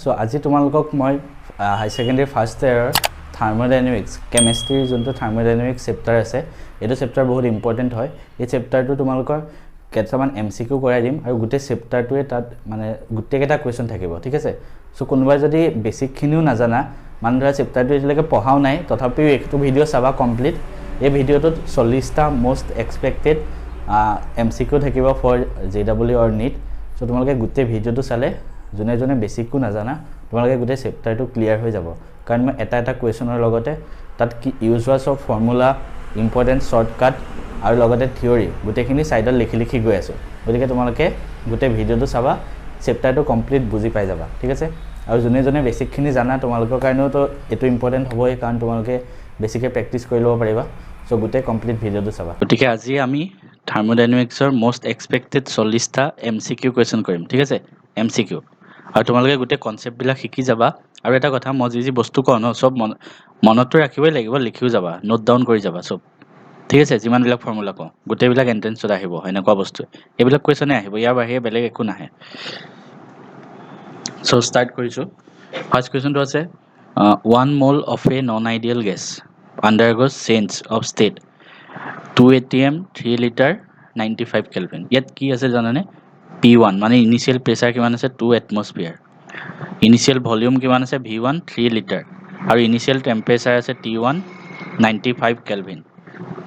So আজি তোমালোকক মই হাই সেকেন্ডাৰী ফাৰ্স্ট ইয়াৰৰ থাৰ্মোডাইনামিক্স কেমিস্ট্ৰিৰ যোনটো থাৰ্মোডাইনামিক্স চেপ্টাৰ আছে এইটো চেপ্টাৰ বহুত ইম্পৰ্টেন্ট হয় এই চেপ্টাৰটো তোমালোকৰ কেইটামান এমসিকিউ কৰাই দিম আৰু গোটেই চেপ্টাৰটোৱে তাত মানে গোটেইকেইটা কোৱেশ্চন থাকিব ঠিক আছে সো কোনোবাই যদি বেসিকখিনিও নাজানা মান ধৰা চেপ্টাৰটো এতিয়ালৈকে পঢ়াও নাই তথাপিও একটো ভিডিঅ' চাবা কমপ্লিট এই ভিডিঅ'টোত 40টা মোস্ট এক্সপেক্টেড এমসিকিউ থাকিব ফৰ জেডব্লিউ অৰ নিট সো তোমালোকে গোটেই ভিডিঅ'টো চালে জনে জনে বেসিকও নাজানা তোমালোকে গোটেই চেপ্টাৰটো ক্লিয়াৰ হৈ যাব কাৰণ মই এটা এটা কোৱেশ্চনৰ লগতে তাত কি ইউজ হোৱা সব ফৰ্মুলা ইম্পৰ্টেন্ট শৰ্টকাট আৰু লগতে থিওৰি গোটেইখিনি সাইডত লিখি গৈ আছো গতিকে তোমালোকে গোটেই ভিডিঅ'টো চাবা চেপ্টাৰটো কমপ্লিট বুজি পাই যাবা ঠিক আছে আৰু জনে জনে বেসিকখিনি জানা তোমালোকৰ কাৰণেও তো এটো ইম্পৰ্টেন্ট হ'বই কাৰণ তোমালোকে বেসিকে প্ৰেক্টিস কৰি ল'ব পাৰিবা সো গোটেই কমপ্লিট ভিডিঅ'টো চাবা গতিকে আজি আমি থাৰ্মোডাইনামিক্সৰ মোস্ট এক্সপেক্টেড 40টা এমসিকিউ কোৱেশ্চন কৰিম ঠিক আছে এমসিকিউ আৰু তোমালোকে গোটেই কনসেপ্ট বিলাক শিকি যাবা আৰু এটা কথা মই যি বস্তু কওঁ ন সব মনতো ৰাখিবই লাগিব লিখিও যাবা নোট ডাউন কৰি যাবা সব ঠিক আছে যিমান বিলাক ফৰ্মুলা কওঁ গোটেই বিলাক এন্ট্ৰেন্সত আহিব এনেকুৱা বস্তু এইবিলাক কোৱেশ্চনে আহিব ইয়াৰ বাহিৰে বেলেগ একো নাহে সো স্টাৰ্ট কৰিছো ফাৰ্স্ট কোৱেশ্চনটো আছে 1 mole of a non ideal gas undergoes change of state 2 atm 3 liter 95 kelvin ইয়াত কি আছে জানানে P1 মানে ইনিশিয়াল প্ৰেসাৰ কিমান আছে 2 atmosphere ইনিশিয়াল ভলিউম কিমান আছে V1 3 লিটাৰ আৰু ইনিশিয়াল টেম্পাৰেচাৰ আছে T1 95 কেলভিন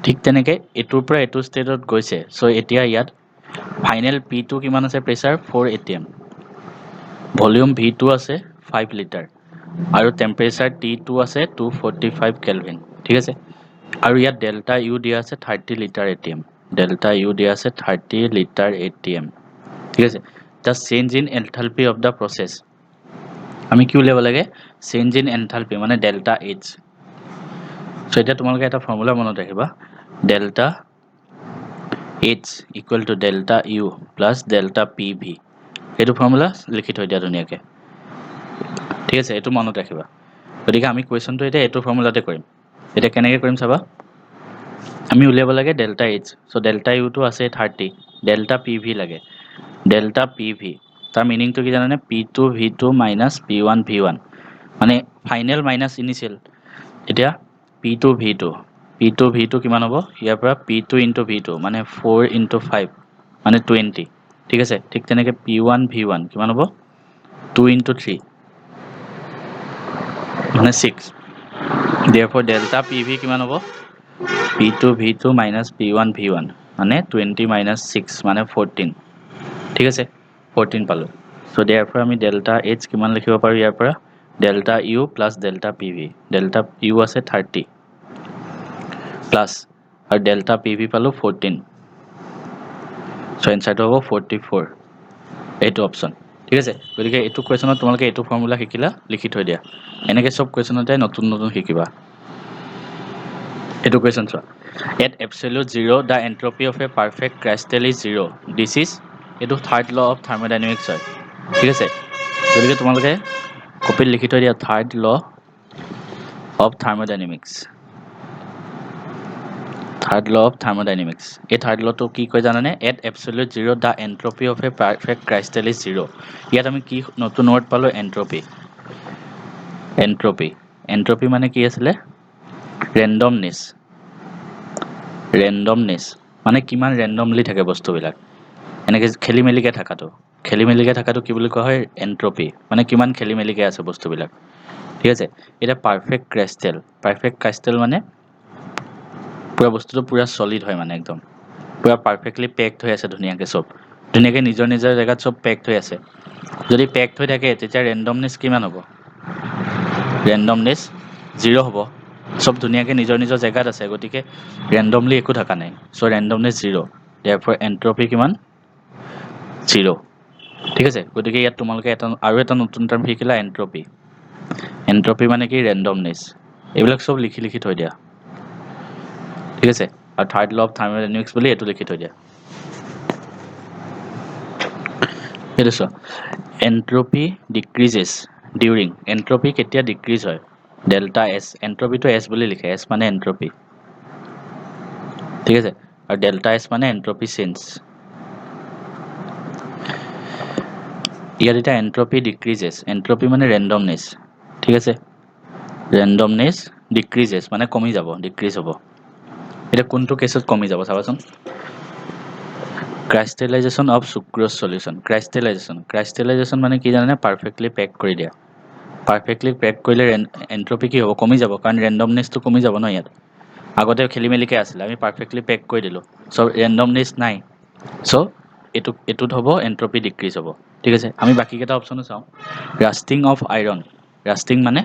ঠিক তেনেকে এটোৰ পৰা এটো ষ্টেটত গৈছে সো এতিয়া ইয়াত ফাইনেল P2 কিমান আছে প্ৰেসাৰ 4 atm ভলিউম V2 আছে 5 লিটাৰ আৰু টেম্পাৰেচাৰ T2 আছে 245 কেলভিন ঠিক আছে আৰু ইয়াত ডেল্টা U দিয়া আছে 30 লিটাৰ atm ডেল্টা U দিয়া আছে 30 লিটাৰ atm ঠিক আছে the change in enthalpy of the process আমি কি উলিয়াব লাগে চেঞ্জ ইন এনথালপি মানে ডেল্টা H সো এটা তোমালোকে এটা ফৰ্মুলা মনত ৰাখিবা delta H equal to delta U plus delta PV এইটো ফৰ্মুলা লিখি থৈ দিয়া ধুনীয়াকে ঠিক আছে এইটো মনত ৰাখিবা গতিকে আমি কোৱেশ্চনটো এটা এইটো ফৰ্মুলাতে কৰিম এটা কেনেকৈ কৰিম চাবা আমি উলিয়াব লাগে delta H so delta U টো আছে 30 ডেল্টা PV লাগে ডেল্টা PV তাৰ মিনিংটো কি জানানে P2 V2 minus P1 V1 মানে ফাইনেল মাইনাস ইনিশিয়াল এতিয়া P2 V2 কিমান হ'ব ইয়াৰ পৰা P2 into V2 মানে 4 into 5 মানে 20 ঠিক আছে ঠিক তেনেকে P1 V1 কিমান হ'ব 2 into 3 মানে 6 therefore delta PV কিমান হ'ব P2 V2 minus P1 V1 মানে 20 minus 6 মানে 14 ঠিক আছে 14 পালো so therefore আমি delta H কিমান লিখিব পাৰো ইয়াৰ পৰা delta U plus delta PV delta U আছে 30 plus আৰু delta PV পালো 14 so answer হ'ব 44 এইটো অপচন ঠিক আছে গতিকে এইটো কোৱেশ্চনত তোমালোকে এইটো ফৰ্মুলা শিকিলা লিখি থৈ দিয়া এনেকৈ সব কোৱেশ্চনতে নতুন নতুন শিকিবা এইটো কোৱেশ্চন চোৱা at absolute zero the entropy of a perfect crystal is zero this is এইটো থাৰ্ড ল অফ থাৰ্মোডাইনামিক্স হয় ঠিক আছে গতিকে তোমালোকে কপিত লিখি থৈ দিয়া third law of thermodynamics third law of thermodynamics এই থাৰ্ড লটো কি কয় জানানে at absolute zero the entropy of a perfect crystal is zero ইয়াত আমি কি নতুন ৱৰ্ড পালো এন্ট্ৰপি এন্ট্ৰপি মানে কি আছিলে ৰেন্ডমনেস মানে কিমান ৰেন্ডমলি থাকে বস্তুবিলাক এনেকে খেলিমেলিকে থাকাটো কি বুলি কোৱা হয় এন্ট্ৰপি মানে কিমান খেলিমেলিকে আছে বস্তুবিলাক ঠিক আছে এটা পাৰফেক্ট ক্ৰিস্টাল মানে পুৰা বস্তুটো পুৰা সলিড হয় মানে একদম পুৰা পাৰফেক্টলি পেকড হৈ আছে ধুনীয়াকে সব ধুনীয়াকে নিজৰ নিজৰ জায়গাত সব পেকড হৈ আছে যদি পেকড হৈ থাকে তেতিয়া ৰেন্ডমনেস কিমান হ'ব ৰেন্ডমনেস 0 হ'ব সব ধুনীয়াকে নিজৰ নিজৰ জায়গাত আছে গতিকে ৰেন্ডমলি একো থাকা নাই সো ৰেন্ডমনেস 0 therefore এন্ট্ৰপি কিমান 0 ঠিক আছে গতিকে ইয়াত তোমালোকে এটা আৰু এটা নতুন টাৰ্ম শিকিলা এন্ট্ৰপি মানে কি ৰেন্ডমনেস এইবিলাক সব লিখি থৈ দিয়া ঠিক আছে আৰু থাৰ্ড ল অফ থাৰ্মোডাইনামিক্স বুলি এটো লিখি থৈ দিয়া এইটো চোৱা এন্ট্ৰপি ডিক্ৰিজেস ডিউৰিং এন্ট্ৰপি কেতিয়া ডিক্ৰিজ হয় ডেল্টা S এন্ট্ৰপিটো S বুলি লিখে S মানে এন্ট্ৰপি ঠিক আছে আৰু ডেল্টা S মানে এন্ট্ৰপি চেঞ্জ ইয়াত এটা এন্ট্ৰপি ডিক্ৰিজেছ এন্ট্ৰপি মানে ৰেণ্ডমনেছ ঠিক আছে ৰেণ্ডমনেছ ডিক্ৰিজেছ মানে কমি যাব ডিক্ৰিজ হ'ব এটা কোনটো কেছত কমি যাব চাবাচোন ক্ৰাইষ্টেলাইজেশ্যন অফ সুক্ৰোজ সলিউশ্যন ক্ৰাইষ্টেলাইজেশ্যন মানে কি জানে পাৰফেক্টলি পেক কৰি দিয়া পাৰফেক্টলি পেক কৰিলে এন্ট্ৰপি কি হ'ব কমি যাব কাৰণ ৰেণ্ডমনেছটো কমি যাব ন ইয়াত আগতে খেলি মেলিকে আছিলে আমি পাৰফেক্টলি পেক কৰি দিলোঁ চ' ৰেণ্ডমনেছ নাই চ' এইটোত হ'ব এন্ট্ৰপি ডিক্ৰিজ হ'ব ঠিক আছে আমি বাকীকেইটা অপশ্যনো চাওঁ ৰাষ্টিং অফ আইৰণ ৰাষ্টিং মানে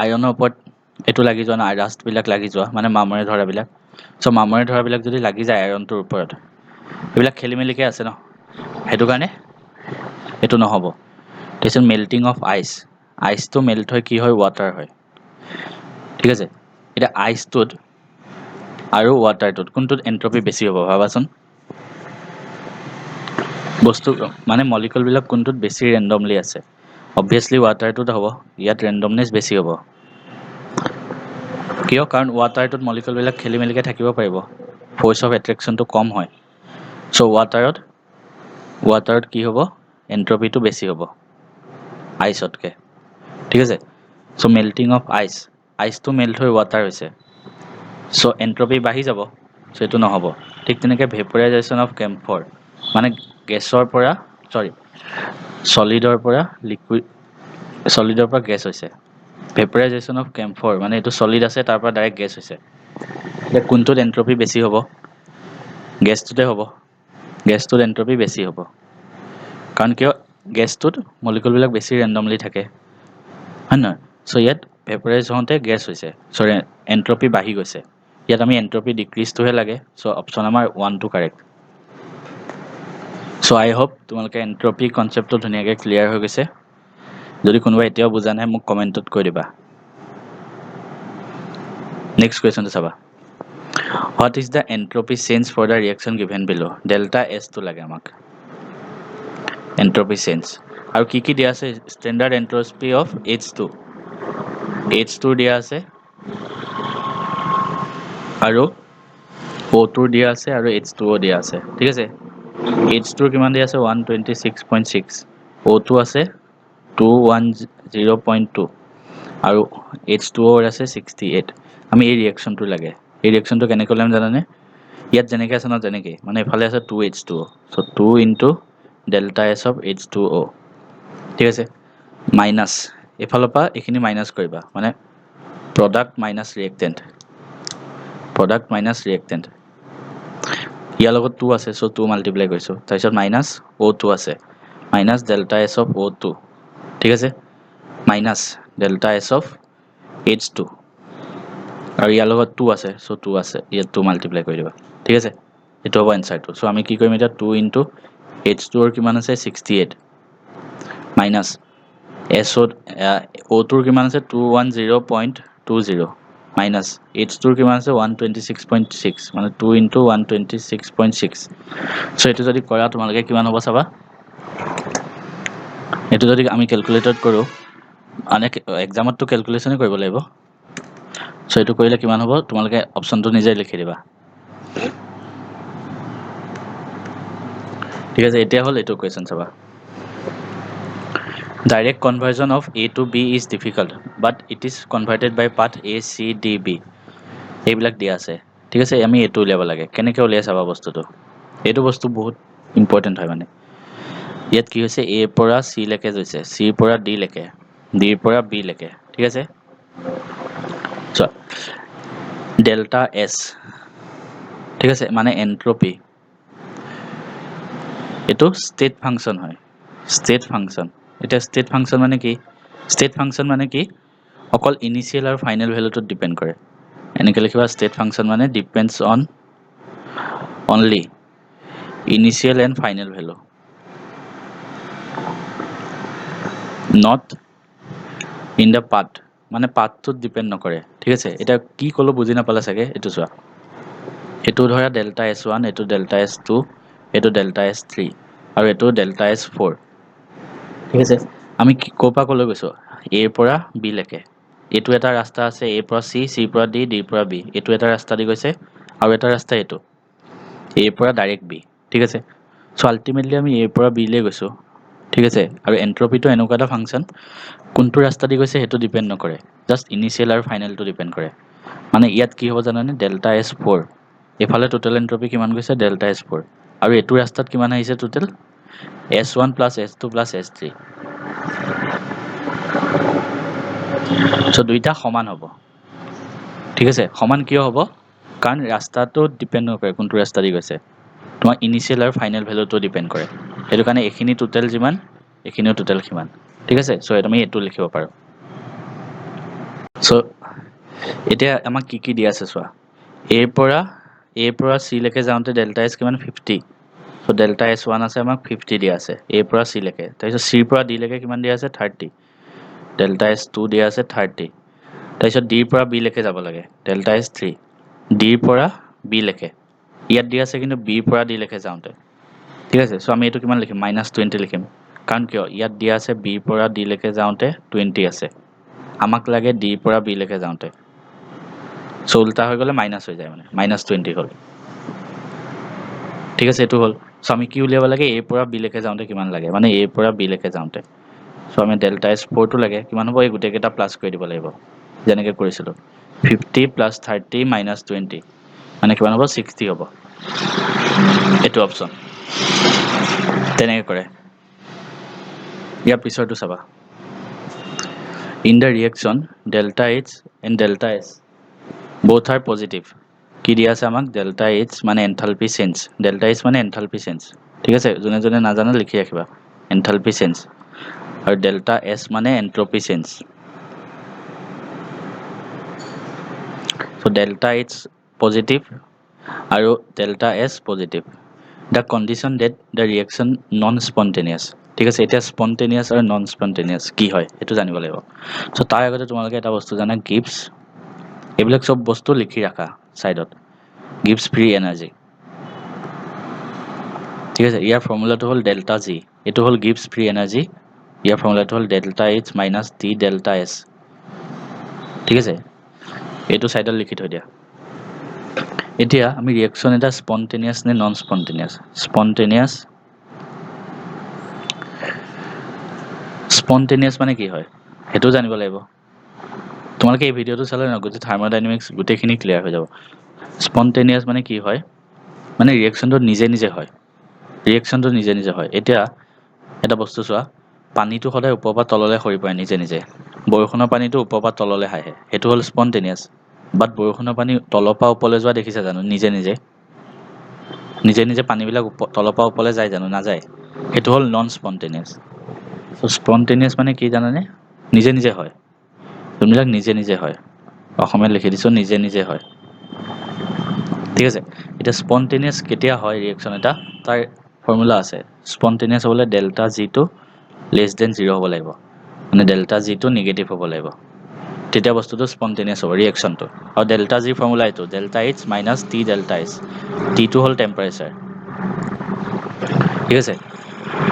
আইৰণৰ ওপৰত এইটো লাগি যোৱা নাই ৰাষ্টবিলাক লাগি যোৱা মানে মামৰে ধৰাবিলাক চ' মামৰে ধৰাবিলাক যদি লাগি যায় আইৰণটোৰ ওপৰত এইবিলাক খেলি মেলিকে আছে ন সেইটো কাৰণে এইটো নহ'ব তাৰপিছত মেল্টিং অফ আইচটো মেল্ট হয় কি হয় ৱাটাৰ হয় ঠিক আছে এতিয়া আইচটোত আৰু ৱাটাৰটোত কোনটোত এন্ট্ৰপি বেছি হ'ব ভাবাচোন বস্তু মানে মলিকুলবিলাক কোনটোত বেছি ৰেণ্ডমলি আছে অবভিয়াছলি ৱাটাৰটোত হ'ব ইয়াত ৰেণ্ডমনেছ বেছি হ'ব কিয় কাৰণ ৱাটাৰটোত মলিকুলবিলাক খেলি মেলিকে থাকিব পাৰিব ফ'ৰ্চ অফ এট্ৰেকশ্যনটো কম হয় চ' ৱাটাৰত কি হ'ব এন্ট্ৰপিটো বেছি হ'ব আইচতকৈ ঠিক আছে চ' মেল্টিং অফ আইচটো মেল্ট হৈ ৱাটাৰ হৈছে চ' এন্ট্ৰপি বাঢ়ি যাব চ' এইটো নহ'ব ঠিক তেনেকৈ ভেপৰাইজেশ্যন অফ কেম্ফৰ মানে গেছৰ পৰা চলিডৰ পৰা গেছ হৈছে ভেপৰাইজেশ্যন অফ কেম্ফৰ মানে এইটো চলিড আছে তাৰ পৰা ডাইৰেক্ট গেছ হৈছে এতিয়া কোনটোত এন্ট্ৰপি বেছি হ'ব গেছটোতে হ'ব গেছটোত এন্ট্ৰপি বেছি হ'ব কাৰণ কিয় গেছটোত মলিকুলবিলাক বেছি ৰেণ্ডমলি থাকে হয় নহয় চ' ইয়াত ভেপৰাইজ হওঁতে গেছ হৈছে চ' এন্ট্ৰপি বাঢ়ি গৈছে ইয়াত আমি এন্ট্ৰপি ডিক্ৰিজটোহে লাগে চ' অপশ্যন আমাৰ 1টো কাৰেক্ট চ' আই হোপ তোমালোকে এন্ট্ৰপি কনচেপ্টটো ধুনীয়াকৈ ক্লিয়াৰ হৈ গৈছে যদি কোনোবা এতিয়াও বুজা নাই মোক কমেণ্টত কৈ দিবা নেক্সট কুৱেশ্যনটো চাবা what is the entropy change for the reaction given below' delta এছটো লাগে আমাক এন্ট্ৰপি চেঞ্জ আৰু কি দিয়া আছে ষ্টেণ্ডাৰ্ড এন্ট্ৰপি অফ H2 দিয়া আছে আৰু O2 দিয়া আছে আৰু H2O দিয়া আছে ঠিক আছে H2 কিমান দিয়া আছে 126.6 O2 আছে 210.2 আৰু H2O আছে 68 আমি এই ৰিয়েকশ্যনটো লাগে এই ৰিয়েকশ্যনটো কেনেকৈ ল'ম জানানে ইয়াত যেনেকৈ আছে ন তেনেকৈ মানে এফালে আছে 2H2O so' 2 into delta S of H2O ঠিক আছে মাইনাছ এইফালৰ পৰা এইখিনি মাইনাছ কৰিবা মানে প্ৰডাক্ট মাইনাছ ৰিয়েক্টেণ্ট ইয়াৰ লগত 2 আছে চ' 2 মাল্টিপ্লাই কৰিছোঁ তাৰপিছত মাইনাছ O2 আছে minus delta S of O2 ঠিক আছে minus delta S of H2 আৰু ইয়াৰ লগত 2 আছে চ' 2 আছে ইয়াত 2 মাল্টিপ্লাই কৰি দিবা ঠিক আছে এইটো হ'ব এনচাৰটো চ' আমি কি কৰিম এতিয়া 2 ইনটু H2 কিমান আছে 68 মাইনাছ O2 কিমান আছে 210.20 মাইনাছ H2 কিমান আছে 126.6 মানে 2 ইনটু 126.6 চ' এইটো যদি কৰা তোমালোকে কিমান হ'ব চাবা এইটো যদি আমি কেলকুলেটত কৰোঁ মানে এক্সামতটো কেলকুলেশ্যনেই কৰিব লাগিব চ' এইটো কৰিলে কিমান হ'ব তোমালোকে অপশ্যনটো নিজে লিখি দিবা ঠিক আছে এতিয়া হ'ল এইটো কুৱেশ্যন চাবা direct conversion of A to B is difficult but it is converted by path ACDB এইবিলাক দিয়া আছে ঠিক আছে আমি এইটো উলিয়াব লাগে কেনেকৈ উলিয়াই চাবা বস্তুটো এইটো বস্তু বহুত ইম্পৰ্টেণ্ট হয় মানে ইয়াত কি হৈছে A পৰা C লৈকে গৈছে C পৰা D লৈকে Dৰ পৰা B লৈকে ঠিক আছে চোৱা ডেল্টা এছ ঠিক আছে মানে এন্ট্ৰপি এইটো ষ্টেট ফাংচন হয় ষ্টেট ফাংচন এতিয়া ষ্টেট ফাংচন মানে কি অকল ইনিচিয়েল আৰু ফাইনেল ভেলুটোত ডিপেণ্ড কৰে এনেকৈ লিখিবা ষ্টেট ফাংচন মানে depends on only initial and final value not in the path মানে পাথটোত ডিপেণ্ড নকৰে ঠিক আছে এতিয়া কি ক'লো বুজি নাপালা চাগে এইটো চোৱা এইটো ধৰা ডেল্টা S1 এইটো ডেল্টা S2 এইটো ডেল্টা S3 আৰু এইটো ডেল্টা S4 ঠিক আছে আমি ক'ৰ পৰা ক'লৈ গৈছোঁ এৰ পৰা বি লৈকে এইটো এটা ৰাস্তা আছে এৰ পৰা চি চিৰ পৰা ডি ডিৰ পৰা বি এইটো এটা ৰাস্তা দি গৈছে আৰু এটা ৰাস্তা এৰ পৰা ডাইৰেক্ট বি ঠিক আছে চ' আল্টিমেটলি আমি এৰ পৰা বিলৈ গৈছোঁ ঠিক আছে আৰু এন্ট্ৰপিটো এনেকুৱা এটা ফাংচন কোনটো ৰাস্তা দি গৈছে সেইটো ডিপেণ্ড নকৰে জাষ্ট ইনিচিয়েল আৰু ফাইনেলটো ডিপেণ্ড কৰে মানে ইয়াত কি হ'ব জানানে ডেল্টা এছ ফ'ৰ এইফালে টোটেল এন্ট্ৰপি কিমান গৈছে ডেল্টা এছ ফ'ৰ আৰু এইটো ৰাস্তাত কিমান আহিছে total S1 plus S2 plus S3 চ' দুইটা সমান হ'ব ঠিক আছে সমান কিয় হ'ব কাৰণ ৰাস্তাটো ডিপেণ্ড নকৰে কোনটো ৰাস্তা দি গৈছে তোমাৰ ইনিচিয়েল আৰু ফাইনেল ভেলুটো ডিপেণ্ড কৰে সেইটো কাৰণে এইখিনি টোটেল যিমান এইখিনিও টোটেল সিমান ঠিক আছে চ' আমি এইটো লিখিব পাৰোঁ চ' এতিয়া আমাক কি কি দিয়া আছে চোৱা এৰ পৰা চি লৈকে যাওঁতে ডেল্টা এছ কিমান 50 চ' ডেল্টা এছ ওৱান আছে আমাক 50 দিয়া আছে এৰ পৰা চি লৈকে তাৰপিছত চিৰ পৰা ডি লৈকে কিমান দিয়া আছে 30 ডেল্টা এছ টু দিয়া আছে 30 তাৰপিছত ডিৰ পৰা বি লৈকে যাব লাগে ডেল্টা এছ থ্ৰী ডিৰ পৰা বি লৈকে ইয়াত দিয়া আছে কিন্তু বিৰ পৰা ডি লৈকে যাওঁতে ঠিক আছে চ' আমি এইটো কিমান লিখিম -20 লিখিম কাৰণ কিয় ইয়াত দিয়া আছে বিৰ পৰা ডি লৈকে যাওঁতে 20 আছে আমাক লাগে ডিৰ পৰা বি লৈকে যাওঁতে চ' উল্টা হৈ গ'লে মাইনাছ হৈ যায় মানে -20 হ'ল ঠিক আছে এইটো হ'ল চ' আমি কি উলিয়াব লাগে এৰ পৰা বি লৈকে যাওঁতে কিমান লাগে মানে এৰ পৰা বি লৈকে যাওঁতে চ' আমি ডেল্টা এছ ফ'ৰটো লাগে কিমান হ'ব এই গোটেইকেইটা প্লাছ কৰি দিব লাগিব যেনেকৈ কৰিছিলোঁ 50 প্লাছ 30 -20 মানে কিমান হ'ব 60 হ'ব এইটো অপশ্যন তেনেকৈ কৰে ইয়াৰ পিছৰটো চাবা in the reaction delta H and delta S both are positive কি দিয়া আছে আমাক ডেল্টা এইচ মানে এনথালপি চেঞ্জ ডেল্টা এইচ মানে এনথালপি চেঞ্জ ঠিক আছে যোনে যোনে নাজানে লিখি ৰাখিবা এনথালপি চেঞ্জ আৰু ডেল্টা এছ মানে entropy change so' delta H positive আৰু delta S positive the condition that the reaction non spontaneous ঠিক আছে এতিয়া স্পণ্টেনিয়াছ আৰু নন স্পণ্টেনিয়াছ কি হয় সেইটো জানিব লাগিব চ' তাৰ আগতে তোমালোকে এটা বস্তু জানা গিভছ এইবিলাক চব বস্তু লিখি ৰাখা ছাইডত গিভছ ফ্ৰী এনাৰ্জি ঠিক আছে ইয়াৰ ফৰ্মুলাটো হ'ল ডেল্টা জি এইটো হ'ল গিভছ ফ্ৰী এনাৰ্জি ইয়াৰ ফৰ্মুলাটো হ'ল delta H minus T delta S ঠিক আছে এইটো ছাইডত লিখি থৈ দিয়া এতিয়া আমি ৰিয়েকশ্যন এটা স্পণ্টেনিয়াছ নে নন স্পণ্টেনিয়াছ স্পণ্টেনিয়াছ মানে কি হয় সেইটো জানিব লাগিব তোমালোকে এই ভিডিঅ'টো চালে ন গোটেই থাৰ্মোডাইনামিক্স গোটেইখিনি ক্লিয়াৰ হৈ যাব স্পণ্টেনিয়াছ মানে কি হয় মানে ৰিয়েকশ্যনটো নিজে নিজে হয় এতিয়া এটা বস্তু চোৱা পানীটো সদায় ওপৰৰ পৰা তললৈ সৰি পৰে নিজে নিজে বৰষুণৰ পানীটো ওপৰৰ পৰা তললৈ আহে সেইটো হ'ল স্পণ্টেনিয়াছ বাট বৰষুণৰ পানী তলৰ পৰা ওপৰলৈ যোৱা দেখিছা জানো নিজে নিজে পানীবিলাক তলৰ পৰা ওপৰলৈ যায় জানো নাযায় সেইটো হ'ল নন স্পণ্টেনিয়াছ চ' স্পণ্টেনিয়াছ মানে কি জানানে নিজে নিজে হয় যোনবিলাক নিজে নিজে হয় অসমীয়াত লিখি দিছোঁ নিজে নিজে হয় ঠিক আছে এতিয়া স্পণ্টেনিয়াছ কেতিয়া হয় ৰিয়েকশ্যন এটা তাৰ ফৰ্মুলা আছে স্পণ্টেনিয়াছ হ'বলৈ ডেল্টা জিটো লেছ দেন 0 হ'ব লাগিব মানে ডেল্টা জিটো নিগেটিভ হ'ব লাগিব তেতিয়া বস্তুটো স্পণ্টেনিয়াছ হ'ব ৰিয়েকশ্যনটো আৰু ডেল্টা জিৰ ফৰ্মুলা এইটো delta H minus T delta H টিটো হ'ল টেম্পাৰেচাৰ ঠিক আছে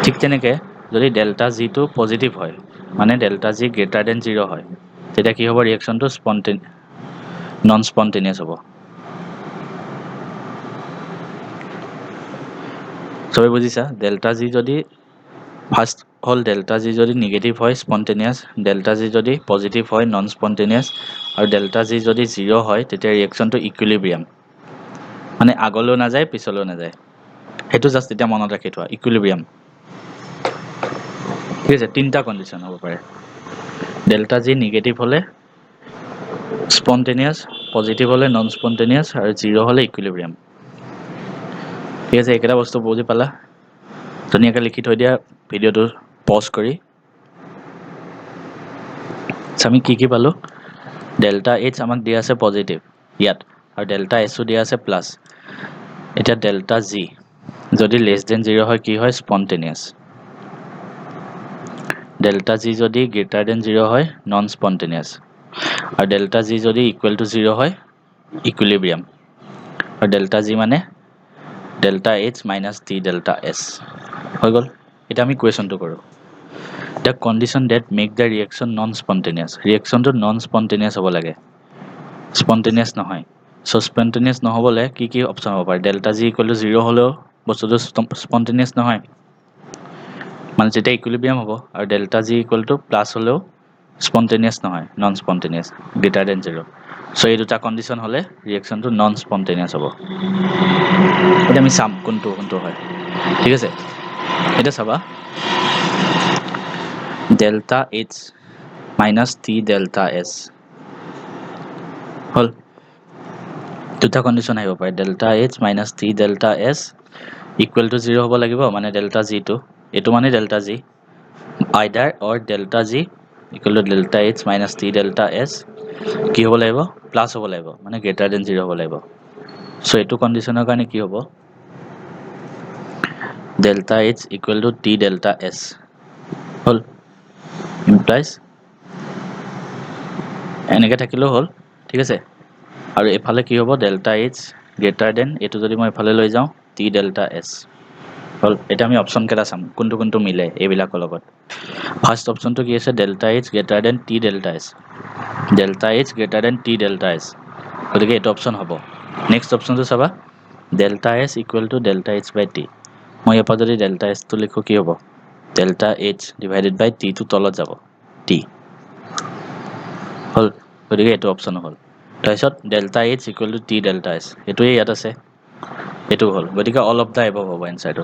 ঠিক তেনেকৈ যদি ডেল্টা জিটো পজিটিভ হয় মানে ডেল্টা জি গ্ৰেটাৰ দেন 0 হয় তেতিয়া কি হ'ব ৰিয়েকশ্যনটো নন স্পণ্টেনিয়াছ হ'ব চবে বুজিছা ডেল্টা জি যদি ফাৰ্ষ্ট হ'ল ডেল্টা জি যদি নিগেটিভ হয় স্পণ্টেনিয়াছ ডেল্টা জি যদি পজিটিভ হয় নন স্পণ্টেনিয়াছ আৰু ডেল্টা জি যদি 0 হয় তেতিয়া ৰিয়েকশ্যনটো ইকুইলিব্ৰিয়াম মানে আগলৈও নাযায় পিছলৈও নাযায় সেইটো জাষ্ট এতিয়া মনত ৰাখি থোৱা ইকুইলিব্ৰিয়াম ঠিক আছে তিনিটা কণ্ডিশ্যন হ'ব পাৰে ডেল্টা জি নিগেটিভ হ'লে স্পণ্টেনিয়াছ পজিটিভ হ'লে নন স্পণ্টেনিয়াছ আৰু 0 হ'লে ইকুইলিব্ৰিয়াম ঠিক আছে এইকেইটা বস্তু বুজি পালা ধুনীয়াকৈ লিখি থৈ দিয়া ভিডিঅ'টো পজ কৰি আমি কি পালোঁ ডেল্টা এইচ আমাক দিয়া আছে পজিটিভ ইয়াত আৰু ডেল্টা এছো দিয়া আছে প্লাছ এতিয়া ডেল্টা জি যদি লেছ দেন 0 হয় কি হয় স্পণ্টেনিয়াছ ডেল্টা জি যদি গ্ৰেটাৰ দেন 0 হয় নন স্পণ্টেনিয়াছ আৰু ডেল্টা জি যদি ইকুৱেল টু 0 হয় ইকুইলিব্ৰিয়াম আৰু ডেল্টা জি মানে delta H minus T delta S হৈ গ'ল এতিয়া আমি কুৱেশ্যনটো কৰোঁ the condition that make the reaction non spontaneous ৰিয়েকশ্যনটো নন স্পণ্টেনিয়াছ হ'ব লাগে স্পণ্টেনিয়াছ নহয় চ' স্পণ্টেনিয়াছ নহ'বলৈ কি অপশ্যন হ'ব পাৰে ডেল্টা জি ইকুৱেল টু 0 হ'লেও বস্তুটো স্পণ্টেনিয়াছ নহয় মানে যেতিয়া ইকুইলিব্ৰিয়াম হ'ব আৰু delta G equal two plus হ'লেও স্পণ্টেনিয়াছ নহয়, নন স্পণ্টেনিয়াছ, গ্ৰেটাৰ দেন 0। চ' এই দুটা কণ্ডিশ্যন হ'লে ৰিয়েকশ্যনটো নন স্পণ্টেনিয়াছ হ'ব। এতিয়া আমি চাম কোনটো কোনটো হয়, ঠিক আছে। এতিয়া চাবা delta H minus T delta S হ'ল। দুটা কণ্ডিশ্যন আহিব পাৰে, delta H minus T delta S equal to 0 হ'ব লাগিব, মানে ডেল্টা জিটো, এইটো মানে delta G, either or delta G equal to delta H minus T delta S কি হ'ব লাগিব, প্লাছ হ'ব লাগিব, মানে গ্ৰেটাৰ দেন 0 হ'ব লাগিব। চ' এইটো কণ্ডিশ্যনৰ কাৰণে কি হ'ব, delta H equal two T delta S হ'ল, ইমপ্লাইজ এনেকৈ থাকিলেও হ'ল, ঠিক আছে। আৰু এইফালে কি হ'ব, ডেল্টা এইচ গ্ৰেটাৰ দেন, এইটো যদি মই এইফালে লৈ যাওঁ টি ডেল্টা এছ হ'ল। এতিয়া আমি অপশ্যন কেইটা চাম কোনটো কোনটো মিলে এইবিলাকৰ লগত। ফাৰ্ষ্ট অপশ্যনটো কি আছে, delta H greater than T delta S, delta H greater than T delta S, গতিকে এইটো অপশ্যন হ'ব। নেক্সট অপশ্যনটো চাবা, delta S equal to delta H by T, মই ইয়াৰ পৰা যদি ডেল্টা এছটো লিখোঁ কি হ'ব, ডেল্টা এইচ ডিভাইডেড বাই টিটো তলত যাব টি হ'ল, গতিকে এইটো অপশ্যনো হ'ল। তাৰপিছত delta H equal two T delta S, এইটোৱে ইয়াত আছে, এইটো হ'ল, গতিকে অল অফ দ্য এবভ হ'ব এনচাৰটো,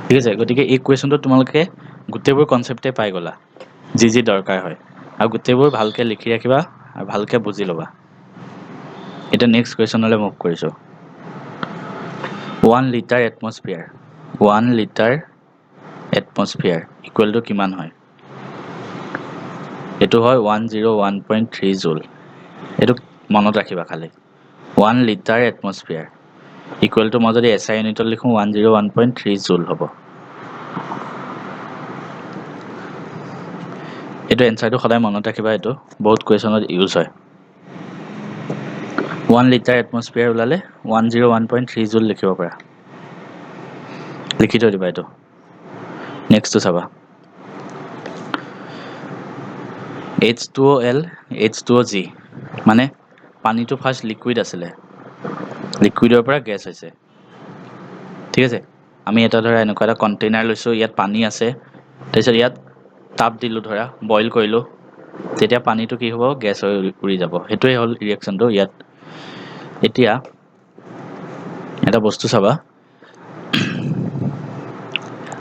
ঠিক আছে। গতিকে এই কুৱেশ্যনটোত তোমালোকে গোটেইবোৰ কনচেপ্টে পাই গ'লা, যি যি দৰকাৰ হয়, আৰু গোটেইবোৰ ভালকৈ লিখি ৰাখিবা আৰু ভালকৈ বুজি ল'বা। এতিয়া নেক্সট কুৱেশ্যনলৈ মুভ কৰিছোঁ। 1 লিটাৰ এটমস্ফিয়াৰ, 1 লিটাৰ এটমস্ফিয়াৰ ইকুৱেল টু কিমান হয়, এইটো হয় 101.3 জুল। এইটো মনত ৰাখিবা খালি, 1 লিটাৰ এটমস্ফিয়াৰ ইকুৱেল টু, মই যদি SI ইউনিটত লিখোঁ 101.3 জুল হ'ব। এইটো এনচাৰটো সদায় মনত ৰাখিবা, এইটো বহুত কুৱেশ্যনত ইউজ হয়। 1 লিটাৰ এটমস্ফিয়াৰ ওলালে 101.3 জুল লিখিব পাৰা, লিখি থৈ দিবা এইটো। নেক্সটটো চাবা, H2OL H2OG, মানে পানীটো ফাৰ্ষ্ট লিকুইড আছিলে, লিকুইডৰ পৰা গেছ হৈছে, ঠিক আছে। আমি এটা ধৰা এনেকুৱা এটা কণ্টেইনাৰ লৈছোঁ, ইয়াত পানী আছে, তাৰপিছত ইয়াত তাপ দিলোঁ, ধৰা বইল কৰিলোঁ, তেতিয়া পানীটো কি হ'ব, গেছ হৈ উৰি যাব, সেইটোৱে হ'ল ৰিয়েকশ্যনটো ইয়াত। এতিয়া এটা বস্তু চাবা,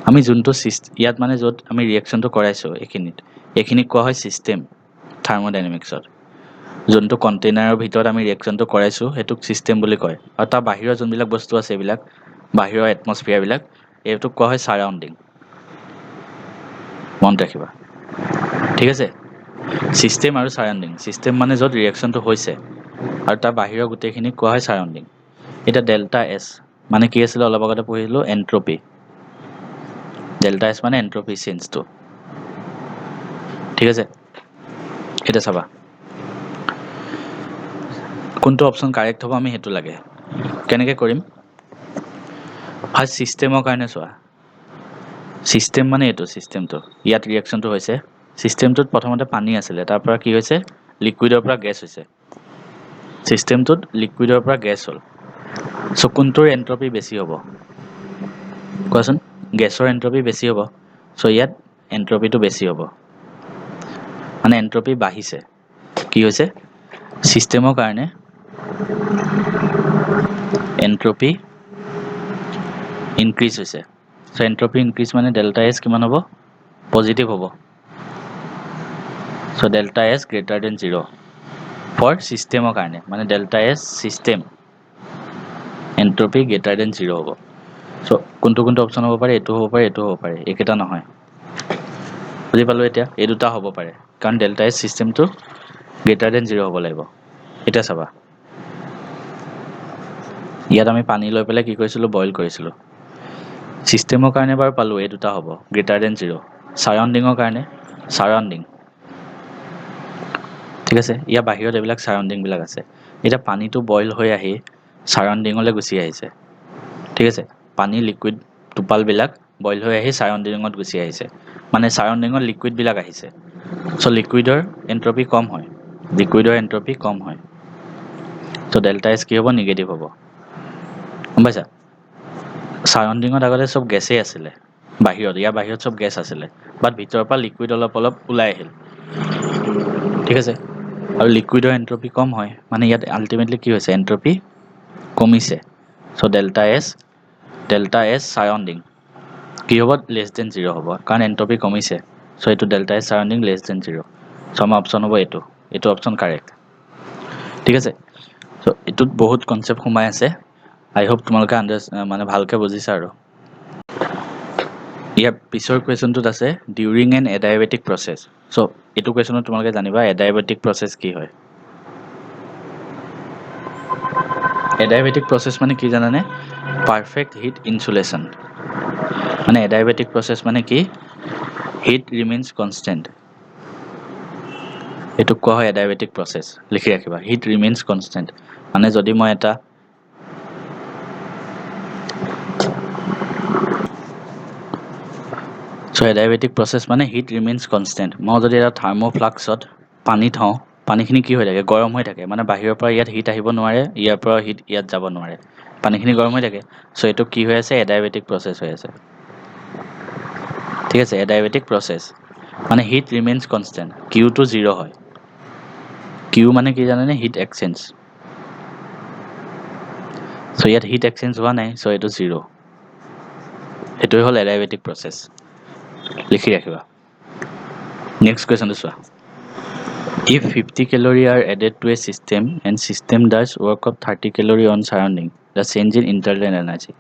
আমি যোনটো ইয়াত মানে য'ত আমি ৰিয়েকশ্যনটো কৰাইছোঁ এইখিনিক কোৱা হয় ছিষ্টেম থাৰ্মোডাইনেমিক্সত। যোনটো কণ্টেইনাৰৰ ভিতৰত আমি ৰিয়েকশ্যনটো কৰাইছোঁ সেইটোক ছিষ্টেম বুলি কয়, আৰু তাৰ বাহিৰৰ যোনবিলাক বস্তু আছে, এইবিলাক বাহিৰৰ এটমস্ফিয়াৰবিলাক, এইটোক কোৱা হয় ছাৰাউণ্ডিং, মনত ৰাখিবা, ঠিক আছে। ছিষ্টেম আৰু ছাৰাউণ্ডিং, ছিষ্টেম মানে য'ত ৰিয়েকশ্যনটো হৈছে, আৰু তাৰ বাহিৰৰ গোটেইখিনিক কোৱা হয় ছাৰাউণ্ডিং। এতিয়া ডেল্টা এছ মানে কি আছিলে, অলপ আগতে পঢ়িলোঁ এন্ট্ৰপি, ডেল্টা এছ মানে এন্ট্ৰপি চেঞ্জটো, ঠিক আছে। এতিয়া চাবা কোনটো অপশ্যন কাৰেক্ট হ'ব, আমি সেইটো লাগে। কেনেকৈ কৰিম, ফাৰ্ষ্ট ছিষ্টেমৰ কাৰণে চোৱা, ছিষ্টেম মানে এইটো ছিষ্টেমটো, ইয়াত ৰিয়েকশ্যনটো হৈছে, ছিষ্টেমটোত প্ৰথমতে পানী আছিলে, তাৰ পৰা কি হৈছে, লিকুইডৰ পৰা গেছ হৈছে, ছিষ্টেমটোত লিকুইডৰ পৰা গেছ হ'ল। চ' কোনটোৰ এন্ট্ৰপি বেছি হ'ব কোৱাচোন, গেছৰ এন্ট্ৰপি বেছি হ'ব, চ' ইয়াত এন্ট্ৰপিটো বেছি হ'ব, মানে এন্ট্ৰপি বাঢ়িছে, কি হৈছে, ছিষ্টেমৰ কাৰণে এন্ট্ৰপি ইনক্ৰিজ হৈছে। চ' এন্ট্ৰপি ইনক্ৰিজ মানে ডেল্টা এছ কিমান হ'ব, পজিটিভ হ'ব। So' delta S greater than 0 for ছিষ্টেমৰ কাৰণে, মানে delta S system entropy greater than 0 হ'ব। চ' কোনটো কোনটো অপশ্যন হ'ব পাৰে, এইটো হ'ব পাৰে, এইটো হ'ব পাৰে, এইকেইটা নহয়, বুজি পালোঁ। এতিয়া এই দুটা হ'ব পাৰে, কাৰণ ডেল্টা এছ ছিষ্টেমটো গ্ৰেটাৰ দেন 0 হ'ব লাগিব। এতিয়া চাবা, ইয়াত আমি পানী লৈ পেলাই কি কৰিছিলোঁ, বইল কৰিছিলোঁ, ছিষ্টেমৰ কাৰণে বাৰু পালোঁ এই দুটা হ'ব গ্ৰেটাৰ দেন 0, ছাৰাউণ্ডিঙৰ কাৰণে ছাৰাউণ্ডিং, ঠিক আছে। ইয়াৰ বাহিৰত এইবিলাক ছাৰাউণ্ডিংবিলাক আছে। এতিয়া পানীটো বইল হৈ আহি ছাৰাউণ্ডিঙলৈ গুচি আহিছে, ঠিক আছে। পানী লিকুইড টোপালবিলাক বইল হৈ আহি ছাৰাউণ্ডিঙত গুচি আহিছে, মানে ছাৰাউণ্ডিঙত লিকুইডবিলাক আহিছে। চ' লিকুইডৰ এন্ট্ৰপি কম হয়, লিকুইডৰ এন্ট্ৰপি কম হয়, চ' ডেল্টা এছ কি হ'ব, নিগেটিভ হ'ব, গম পাইছা। ছাৰাউণ্ডিঙত আগতে চব গেছেই আছিলে, বাহিৰত ইয়াৰ বাহিৰত সব গেছ আছিলে বাট ভিতৰৰ পৰা লিকুইড অলপ অলপ ওলাই আহিল ঠিক আছে আৰু লিকুইডৰ এন্ট্ৰপি কম হয় মানে ইয়াত আলটিমেটলি কি হৈছে এন্ট্ৰপি কমিছে সো ডেল্টা এছ সাৰাউণ্ডিং কি হ'ব লেছ দেন 0 হ'ব কাৰণ এন্ট্ৰপি কমিছে সো এইটো delta S surrounding less than 0 so আমাৰ অপশ্যন হ'ব এইটো অপশ্যন কাৰেক্ট ঠিক আছে সো এইটোত বহুত কনসেপ্ট সোমাই আছে আই হোপ তোমালোকে মানে ভালকে বুজিছা আৰু ইয়াৰ পিছৰ কুৱেশ্যনটোত আছে ডিউৰিং এন এডায়েবেটিক প্ৰচেছ সো এইটো কুৱেশ্যনত তোমালোকে জানিবা এডায়েবেটিক প্ৰচেছ কি হয় এডায়েবেটিক প্ৰচেছ মানে কি জানানে পাৰফেক্ট হিট ইনসুলেশ্যন মানে এডায়েবেটিক প্ৰচেছ মানে কি হিট ৰিমেইনছ কনষ্টেণ্ট এইটোক কোৱা হয় এডায়েবেটিক প্ৰচেছ লিখি ৰাখিবা হিট ৰিমেইনছ কনষ্টেণ্ট মানে যদি মই এটা সো এডায়েবেটিক প্ৰচেছ মানে হিট ৰিমেইনছ কনষ্টেণ্ট মই যদি এটা থাৰ্মোফ্লাক্সত পানী থওঁ পানীখিনি কি হৈ থাকে গৰম হৈ থাকে মানে বাহিৰৰ পৰা ইয়াত হিট আহিব নোৱাৰে ইয়াৰ পৰা হিট ইয়াত যাব নোৱাৰে পানীখিনি গৰম হৈ থাকে সো এইটো কি হৈ আছে এডায়েবেটিক প্ৰচেছ হৈ আছে ঠিক আছে এডায়েবেটিক প্ৰচেছ মানে হিট ৰিমেইনছ কনষ্টেণ্ট কিউটো 0 হয় কিউ মানে কি জানেনে হিট এক্সচেঞ্জ সো ইয়াত হিট এক্সচেঞ্জ হোৱা নাই সো এইটো 0 এইটোৱে হ'ল এডায়েবেটিক প্ৰচেছ লিখি ৰাখিবা নেক্সট কুৱেশ্যনটো চোৱা if 50 calorie are added to a system and system does work of 30 calorie on surrounding the change in internal energy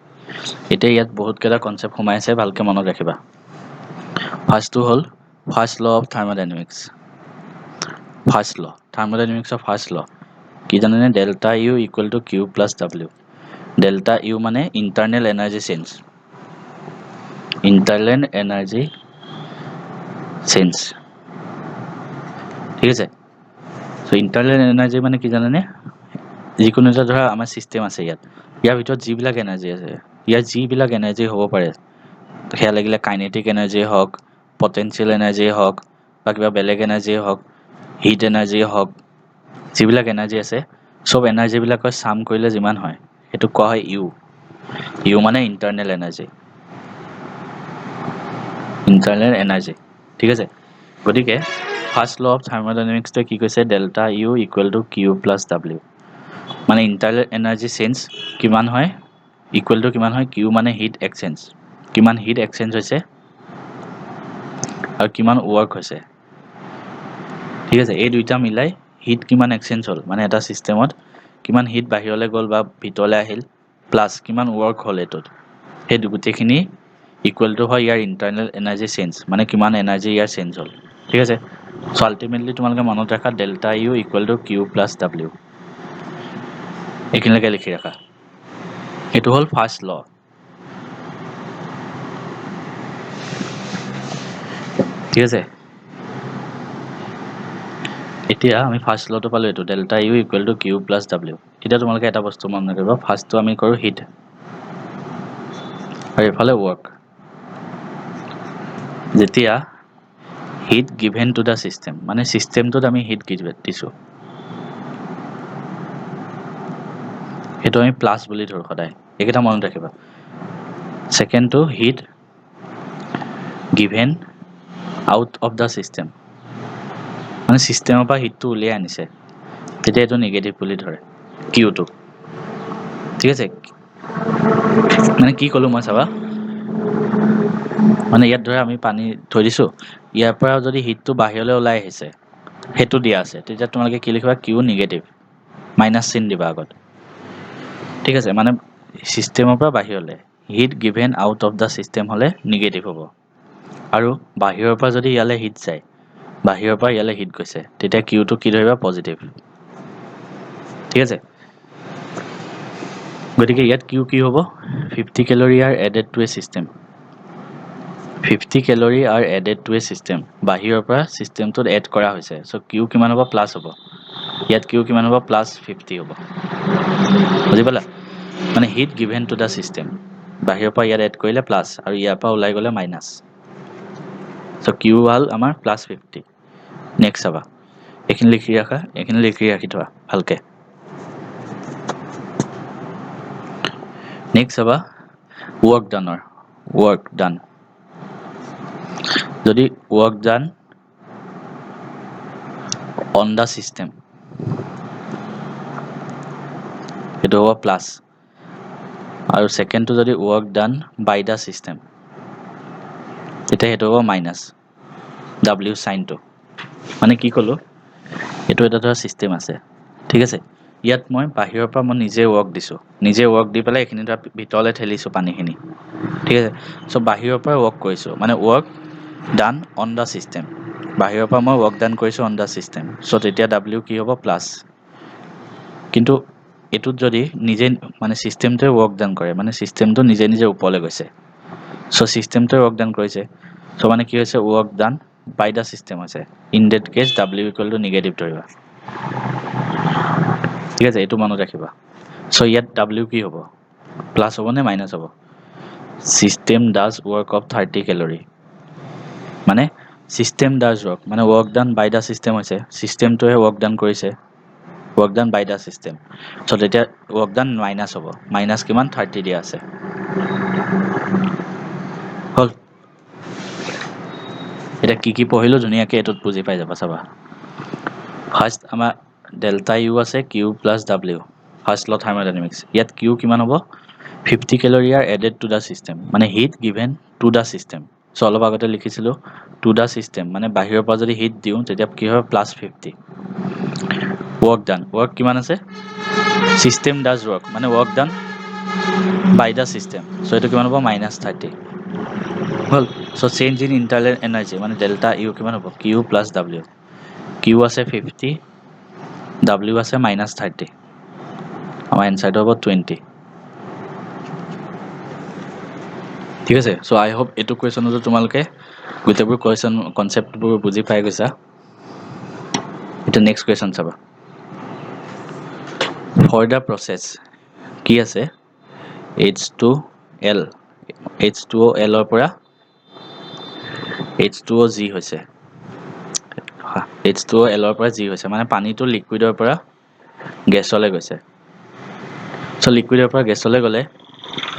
এতিয়া ইয়াত বহুত কেইটা কনসেপ্ট সোমাই আছে ভালকে মনত ৰাখিবা ফাৰ্ষ্টটো হ'ল first law of থাৰ্মোডাইনামিক্স থাৰ্মোডাইনামিক্সৰ first law কি জানেনে delta U equal to Q plus W delta U মানে ইণ্টাৰনেল এনাৰ্জি চেঞ্জ ঠিক আছে সো ইণ্টাৰনেল এনাৰ্জি মানে কি জানেনে যিকোনো এটা ধৰা আমাৰ চিষ্টেম আছে ইয়াৰ ভিতৰত যিবিলাক এনাৰ্জি আছে ইয়াৰ যিবিলাক এনাৰ্জি হ'ব পাৰে সেয়া লাগিলে কাইনেটিক এনাৰ্জি হওক পটেনচিয়েল এনাৰ্জি হওক বা কিবা বেলেগ এনাৰ্জি হওক হিট এনাৰ্জি হওক যিবিলাক এনাৰ্জি আছে সব এনাৰ্জিবিলাকৰ চাম কৰিলে যিমান হয় সেইটো কোৱা হয় ইউ মানে ইণ্টাৰনেল এনাৰ্জি ঠিক আছে গতিকে ফাৰ্ষ্ট ল অফ থাৰ্মোডাইনামিক্সটোৱে কি কৈছে delta U equal to Q plus W মানে ইণ্টাৰনেল এনাৰ্জি চেঞ্জ কিমান হয় ইকুৱেল টু কিমান হয় কিউ মানে হিট এক্সচেঞ্জ কিমান হিট এক্সচেঞ্জ হৈছে আৰু কিমান ৱৰ্ক হৈছে ঠিক আছে এই দুইটা মিলাই হিট কিমান এক্সচেঞ্জ হ'ল মানে এটা চিষ্টেমত কিমান হিট বাহিৰলৈ গ'ল বা ভিতৰলৈ আহিল প্লাছ কিমান ৱৰ্ক হ'ল এইটোত সেই গোটেইখিনি ইকুৱেল টু হয় ইয়াৰ ইণ্টাৰনেল এনাৰ্জি চেঞ্জ মানে কিমান এনাৰ্জি ইয়াৰ চেঞ্জ হ'ল ঠিক আছে চ' আল্টিমেটলি তোমালোকে মনত ৰাখা delta U equal to Q plus W এইখিনিলৈকে লিখি ৰাখা এইটো হ'ল ফাৰ্ষ্ট ল ঠিক আছে এতিয়া আমি ফাৰ্ষ্ট লটো পালোঁ এইটো delta U equal to Q plus W এতিয়া তোমালোকে এটা বস্তু মনত ৰাখিবা ফাৰ্ষ্টটো আমি কৰোঁ হিট আৰু এইফালে ৱৰ্ক যেতিয়া heat given to the system মানে চিষ্টেমটোত আমি হিট দিছোঁ সেইটো আমি প্লাছ বুলি ধৰোঁ সদায় এইকেইটা মনত ৰাখিবা ছেকেণ্ডটো heat given out of the system মানে চিষ্টেমৰ পৰা হিটটো উলিয়াই আনিছে তেতিয়া এইটো নিগেটিভ বুলি ধৰে কিউটো ঠিক আছে মানে কি ক'লোঁ মই চাবা মানে ইয়াত ধৰা আমি পানী থৈ দিছোঁ ইয়াৰ পৰা যদি হিটটো বাহিৰলৈ ওলাই আহিছে সেইটো দিয়া আছে তেতিয়া তোমালোকে কি লিখিবা কিউ নিগেটিভ মাইনাছ চিন দিবা আগত ঠিক আছে মানে চিষ্টেমৰ পৰা বাহিৰলৈ heat given out of the system হ'লে নিগেটিভ হ'ব আৰু বাহিৰৰ পৰা যদি ইয়ালৈ হিট যায় বাহিৰৰ পৰা ইয়ালৈ হিট গৈছে তেতিয়া কিউটো কি ধৰিবা পজিটিভ ঠিক আছে গতিকে ইয়াত কিউ কি হ'ব 50 calorie are added to a system 50 calorie are added to a system বাহিৰৰ পৰা চিষ্টেমটোত এড কৰা হৈছে চ' কিউ কিমান হ'ব প্লাছ হ'ব ইয়াত কিউ কিমান হ'ব প্লাছ 50 হ'ব বুজি পালা মানে heat given to the system বাহিৰৰ পৰা ইয়াত এড কৰিলে প্লাছ আৰু ইয়াৰ পৰা ওলাই গ'লে মাইনাছ চ' কিউ হ'ল আমাৰ প্লাছ 50 নেক্সট চাবা এইখিনি লিখি ৰাখি থোৱা ভালকে নেক্সট চাবা ৱৰ্ক ডান যদি work done on the system সেইটো হ'ব প্লাছ, আৰু ছেকেণ্ডটো যদি work done by the system তেতিয়া সেইটো হ'ব মাইনাছ ডাব্লিউ চাইনটো। মানে কি ক'লোঁ, এইটো এটা ধৰা ছিষ্টেম আছে, ঠিক আছে। ইয়াত মই বাহিৰৰ পৰা মই নিজে ৱৰ্ক দিছোঁ, নিজে ৱৰ্ক দি পেলাই এইখিনি ধৰা ভিতৰলৈ ঠেলিছোঁ পানীখিনি, ঠিক আছে। চ' বাহিৰৰ পৰা ৱৰ্ক কৰিছোঁ, মানে work done on the system, বাহিৰৰ পৰা মই ৱৰ্ক ডান কৰিছোঁ অন দ্য চিষ্টেম। চ' তেতিয়া ডাব্লিউ কি হ'ব প্লাছ। কিন্তু এইটোত যদি নিজে মানে চিষ্টেমটোৱে ৱৰ্ক ডান কৰে, মানে চিষ্টেমটো নিজে নিজে ওপৰলৈ গৈছে, চ' চিষ্টেমটোৱে ৱৰ্ক ডান কৰিছে, চ' মানে কি হৈছে work done by the system হৈছে। In that case W equal to negative ধৰিবা, ঠিক আছে, এইটো মনত ৰাখিবা। চ' ইয়াত ডাব্লিউ কি হ'ব, প্লাছ হ'ব নে মাইনাছ হ'ব? System does work of 30 calorie, মানে চিষ্টেম ডাজ ৱৰ্ক, মানে work done by the system হৈছে, চিষ্টেমটোৱে ৱৰ্ক ডান কৰিছে, work done by the system. So' তেতিয়া ৱৰ্ক ডান মাইনাছ হ'ব, মাইনাছ কিমান 30 দিয়া আছে, হ'ল। এতিয়া কি পঢ়িলোঁ ধুনীয়াকৈ এইটোত বুজি পাই যাবা, চাবা। ফাৰ্ষ্ট আমাৰ ডেল্টা ইউ আছে, Q plus W, first law thermodynamics. ইয়াত কিউ কিমান হ'ব, 50 calorie are added to the system, মানে heat given to the system. So' অলপ আগতে লিখিছিলোঁ টু দ্য চিষ্টেম, মানে বাহিৰৰ পৰা যদি হিট দিওঁ তেতিয়া কি হয় প্লাছ 50। ৱৰ্ক ডান, ৱৰ্ক কিমান আছে, চিষ্টেম ডাজ ৱৰ্ক, মানে work done by the system, so' এইটো কিমান হ'ব মাইনাছ 30, হ'ল। So' change in internal energy, মানে ডেল্টা ইউ কিমান হ'ব, কিউ প্লাছ ডাব্লিউ, কিউ আছে 50, ডাব্লিউ আছে মাইনাছ 30, আমাৰ এনচাৰটো হ'ব 20, ঠিক আছে। চ' আই হোপ এইটো কুৱেশ্যনতো তোমালোকে গোটেইবোৰ কুৱেশ্যন কনচেপ্টবোৰ বুজি পাই গৈছা। এতিয়া নেক্সট কুৱেশ্যন চাবা। ফৰ দ্য প্ৰচেছ কি আছে, H2L, H2OL পৰা H2OG হৈছে, H2OL পৰা G হৈছে, মানে পানীটো লিকুইডৰ পৰা গেছলৈ গৈছে। চ' লিকুইডৰ পৰা গেছলৈ গ'লে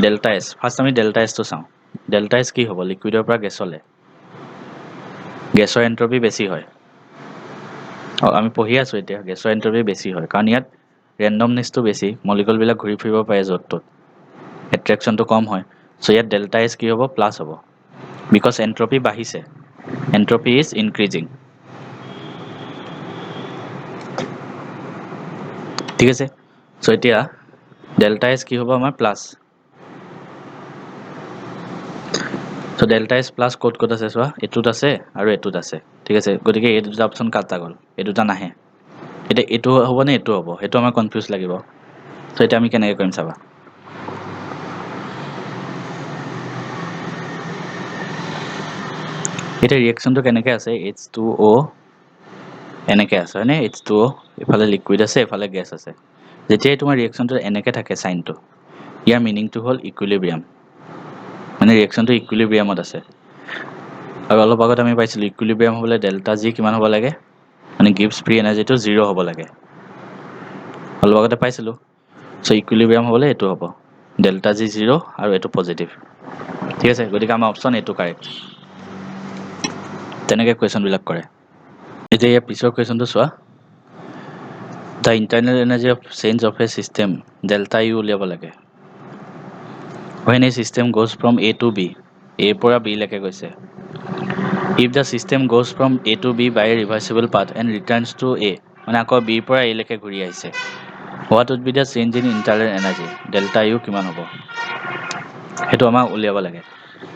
ডেল্টা এছ, ফাৰ্ষ্ট আমি ডেল্টা এছটো চাওঁ। ডেল্টা এছ কি হ'ব, লিকুইডৰ পৰা গেছলৈ, গেছৰ এন্ট্ৰপি বেছি হয়। আমি পঢ়ি আছোঁ এতিয়া, গেছৰ এন্ট্ৰপি বেছি হয়, কাৰণ ইয়াত ৰেণ্ডমনেছটো বেছি, মলিকুলবিলাক ঘূৰি ফুৰিব পাৰে য'ত ত'ত, এট্ৰেকশ্যনটো কম হয়। চ' ইয়াত ডেল্টা এছ কি হ'ব, প্লাছ হ'ব, বিকজ এন্ট্ৰপি বাঢ়িছে, এন্ট্ৰপি ইজ ইনক্ৰিজিং, ঠিক আছে। চ' এতিয়া ডেল্টা এছ কি হ'ব আমাৰ প্লাছ, চ' ডেল্টা এছ প্লাছ ক'ত ক'ত আছে চোৱা, এইটোত আছে আৰু এইটোত আছে, ঠিক আছে। গতিকে এই দুটা অপশ্যন কাটা গ'ল, এই দুটা নাহে। এতিয়া এইটো হ'ব নে এইটো হ'ব, সেইটো আমাৰ কনফিউজ লাগিব। চ' এতিয়া আমি কেনেকৈ কৰিম চাবা। এতিয়া ৰিয়েকশ্যনটো কেনেকৈ আছে, H2O এনেকৈ আছে হয়নে, H2O এইফালে লিকুইড আছে, এইফালে গেছ আছে। যেতিয়াই তোমাৰ ৰিয়েকশ্যনটো এনেকৈ থাকে চাইনটো, ইয়াৰ মিনিংটো হ'ল ইকুইলিব্ৰিয়াম, মানে ৰিয়েকশ্যনটো ইকুইলিব্ৰিয়ামত আছে। আৰু অলপ আগত আমি পাইছিলোঁ ইকুইলিব্ৰিয়াম হ'বলৈ ডেল্টা জি কিমান হ'ব লাগে, মানে গিভছ ফ্ৰী এনাৰ্জিটো 0 হ'ব লাগে, অলপ আগতে পাইছিলোঁ। চ' ইকুইলিব্ৰিয়াম হ'বলৈ এইটো হ'ব ডেল্টা জি 0 আৰু এইটো পজিটিভ, ঠিক আছে। গতিকে আমাৰ অপশ্যন এইটো কাৰেক্ট। তেনেকৈ কুৱেশ্যনবিলাক কৰে। এতিয়া ইয়াৰ পিছৰ কুৱেশ্যনটো চোৱা, the internal energy of change of a system delta U উলিয়াব লাগে। when a system goes from A to B, A পৰা B লৈকে গৈছে, if the system goes from A to B by a reversible path and returns to A, মানে আকৌ B পৰা A লৈকে ঘূৰি আহিছে, what would be the change in internal energy, delta U কিমান হ'ব, সেইটো আমাক উলিয়াব লাগে।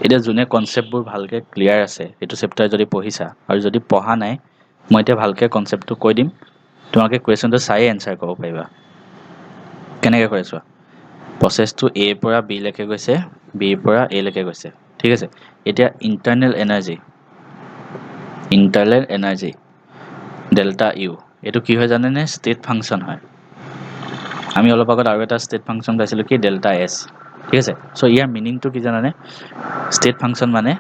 এতিয়া যোনে কনচেপ্টবোৰ ভালকৈ ক্লিয়াৰ আছে, এইটো চেপ্টাৰ যদি পঢ়িছা, আৰু যদি পঢ়া নাই মই এতিয়া ভালকৈ কনচেপ্টটো কৈ দিম, তোমালোকে কুৱেশ্যনটো চাই এনচাৰ কৰিব পাৰিবা। কেনেকৈ কৰে চোৱা, প্ৰচেছটো এ পৰা বি লৈকে গৈছে, বিৰ পৰা এ লৈকে গৈছে, ঠিক আছে। এতিয়া ইণ্টাৰনেল এনাৰ্জি ডেল্টা ইউ, এইটো কি হয় জানেনে, ষ্টেট ফাংচন হয়। আমি অলপ আগত আৰু এটা ষ্টেট ফাংচন পাইছিলোঁ কি, ডেল্টা এছ, ঠিক আছে। চ' ইয়াৰ মিনিংটো কি জানানে, ষ্টেট ফাংচন মানে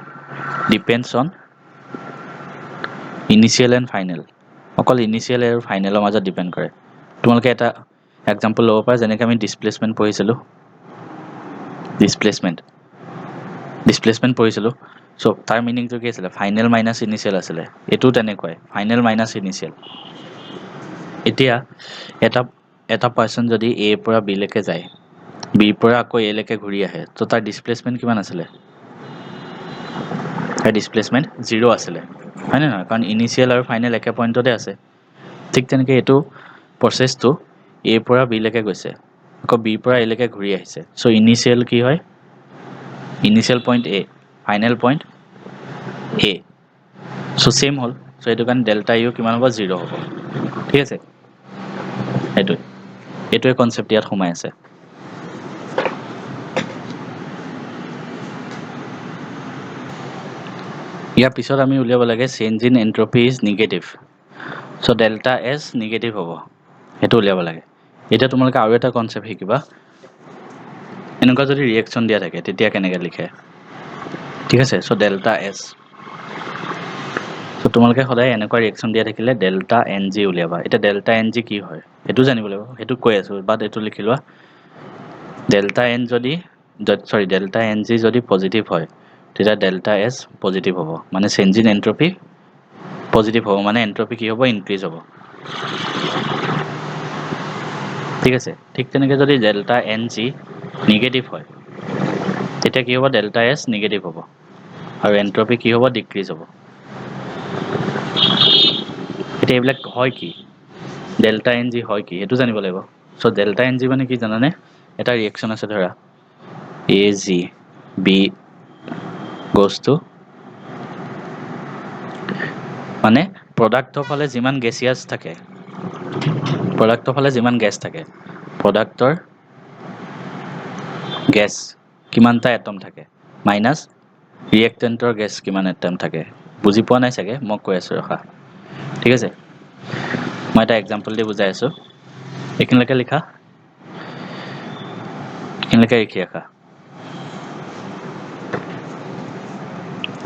depends on initial and final, অকল ইনিচিয়েল আৰু ফাইনেলৰ মাজত ডিপেণ্ড কৰে। তোমালোকে এটা এক্সাম্পল ল'ব পাৰা, যেনেকৈ আমি ডিছপ্লেচমেণ্ট পঢ়িছিলোঁ, ডিছপ্লেচমেণ্ট পঢ়িছিলোঁ। চ' তাৰ মিনিংটো কি আছিলে ফাইনেল মাইনাছ ইনিচিয়েল আছিলে এইটো তেনেকুৱাই ফাইনেল মাইনাছ ইনিচিয়েল এতিয়া এটা পাৰ্চন যদি এৰ পৰা বিলৈকে যায় বিৰ পৰা আকৌ এলৈকে ঘূৰি আহে ত' তাৰ ডিছপ্লেচমেণ্ট কিমান আছিলে তাৰ ডিছপ্লেচমেণ্ট 0 আছিলে হয়নে নহয় কাৰণ ইনিচিয়েল আৰু ফাইনেল একে পইণ্টতে আছে ঠিক তেনেকৈ এইটো প্ৰচেছটো এৰ পৰা বিলৈকে গৈছে আকৌ বিৰ পৰা এলৈকে ঘূৰি আহিছে চ' ইনিচিয়েল কি হয় ইনিচিয়েল পইণ্ট এ ফাইনেল পইণ্ট এ চ' ছেম হ'ল চ' সেইটো কাৰণে ডেল্টা ইউ কিমান হ'ব 0 হ'ব ঠিক আছে এইটোৱে কনচেপ্ট ইয়াত সোমাই আছে ইয়াৰ পিছত আমি উলিয়াব লাগে change in entropy is negative so' delta S negative হ'ব সেইটো উলিয়াব লাগে এতিয়া তোমালোকে আৰু এটা কনচেপ্ট শিকিবা এনেকুৱা যদি ৰিয়েকশ্যন দিয়া থাকে তেতিয়া কেনেকৈ লিখে ঠিক আছে চ' ডেল্টা এছ চ' তোমালোকে সদায় এনেকুৱা ৰিয়েকশ্যন দিয়া থাকিলে ডেল্টা এন জি উলিয়াবা এতিয়া ডেল্টা এন জি কি হয় সেইটো জানিব লাগিব সেইটো কৈ আছোঁ বাট এইটো লিখি লোৱা delta N delta N G যদি পজিটিভ হয় তেতিয়া ডেল্টা এছ পজিটিভ হ'ব মানে চেঞ্জ ইন এন্ট্ৰপি পজিটিভ হ'ব মানে এন্ট্ৰপি কি হ'ব ইনক্ৰিজ হ'ব ঠিক আছে ঠিক তেনেকৈ যদি ডেল্টা এন জি নিগেটিভ হয় তেতিয়া কি হ'ব ডেল্টা এছ নিগেটিভ হ'ব আৰু এন্ট্ৰপি কি হ'ব ডিক্ৰিজ হ'ব এতিয়া এইবিলাক হয় কি ডেল্টা এন জি হয় কি সেইটো জানিব লাগিব চ' ডেল্টা এন জি মানে কি জানানে এটা ৰিয়েকশ্যন আছে ধৰা এ জি বি goes to মানে প্ৰডাক্টৰ ফালে যিমান গেছিয়াছ থাকে প্ৰডাক্টৰ ফালে যিমান গেছ থাকে প্ৰডাক্টৰ গেছ কিমানটা এটম থাকে মাইনাছ ৰিয়েক্টেণ্টৰ গেছ কিমান এটম থাকে বুজি পোৱা নাই চাগে মই কৈ আছোঁ ৰখা ঠিক আছে মই এটা এক্সাম্পল দি বুজাই আছোঁ এইখিনিলৈকে লিখা এইখিনিলৈকে লিখি ৰাখা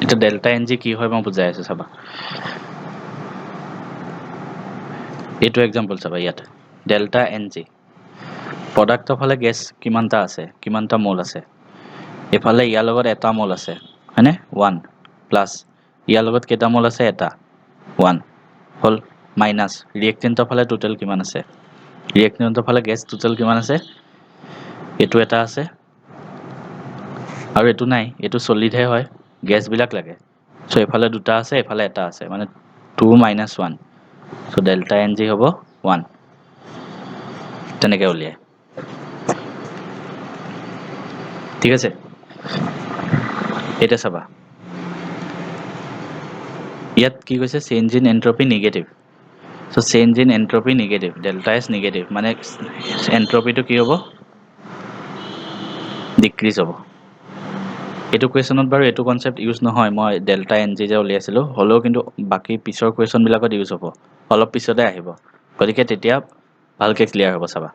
এতিয়া ডেল্টা এন জি কি হয় মই বুজাই আছোঁ চাবা এইটো এক্সাম্পল চাবা ইয়াত ডেল্টা এন জি প্ৰডাক্টৰ ফালে গেছ কিমানটা আছে কিমানটা মল আছে এইফালে ইয়াৰ লগত এটা মল আছে হয়নে 1 প্লাছ ইয়াৰ লগত কেইটা মল আছে এটা 1 হ'ল মাইনাছ ৰিয়েক্টেণ্টৰ ফালে টোটেল কিমান আছে ৰিয়েক্টেণ্টৰ ফালে গেছ টোটেল কিমান আছে এইটো এটা আছে আৰু এইটো নাই এইটো চলিডহে হয় গেছবিলাক লাগে চ' এইফালে দুটা আছে এইফালে এটা আছে মানে 2 মাইনাছ 1 চ' ডেল্টা এন জি হ'ব 1 তেনেকৈ উলিয়াই ঠিক আছে এতিয়া চাবা ইয়াত কি কৈছে change in entropy negative so' change in entropy negative delta S negative মানে এন্ট্ৰপিটো কি হ'ব ডিক্ৰিজ হ'ব এইটো কুৱেশ্যনত বাৰু এইটো কনচেপ্ট ইউজ নহয় মই ডেল্টা এন জি যে উলিয়াইছিলোঁ হ'লেও কিন্তু বাকী পিছৰ কুৱেশ্যনবিলাকত ইউজ হ'ব অলপ পিছতে আহিব গতিকে তেতিয়া ভালকৈ ক্লিয়াৰ হ'ব চাবা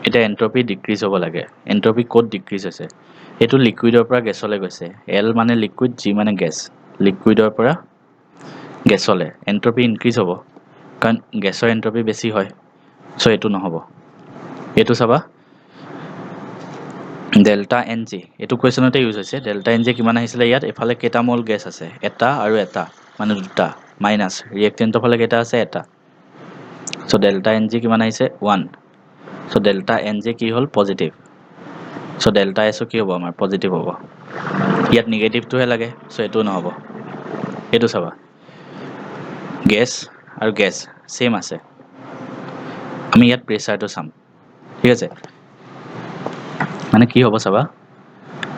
এতিয়া এন্ট্ৰপি ডিক্ৰিজ হ'ব লাগে এন্ট্ৰপি ক'ত ডিক্ৰিজ হৈছে এইটো লিকুইডৰ পৰা গেছলৈ গৈছে এল মানে লিকুইড জি মানে গেছ লিকুইডৰ পৰা গেছলৈ এন্ট্ৰপি ইনক্ৰিজ হ'ব কাৰণ গেছৰ এন্ট্ৰপি বেছি হয় চ' এইটো নহ'ব এইটো চাবা ডেল্টা এন জি এইটো কুৱেশ্যনতে ইউজ হৈছে ডেল্টা এন জি কিমান আহিছিলে ইয়াত এফালে কেইটা মল গেছ আছে এটা আৰু এটা মানে দুটা মাইনাছ ৰিয়েক্টেণ্টৰ ফালে কেইটা আছে এটা চ' ডেল্টা এন জি কিমান আহিছে 1 চ' ডেল্টা এন জি কি হ'ল পজিটিভ চ' ডেল্টা এছো কি হ'ব আমাৰ পজিটিভ হ'ব ইয়াত নিগেটিভটোহে লাগে চ' এইটো নহ'ব এইটো চাবা গেছ আৰু গেছ ছেইম আছে আমি ইয়াত প্ৰেছাৰটো চাম ঠিক আছে মানে কি হ'ব চাবা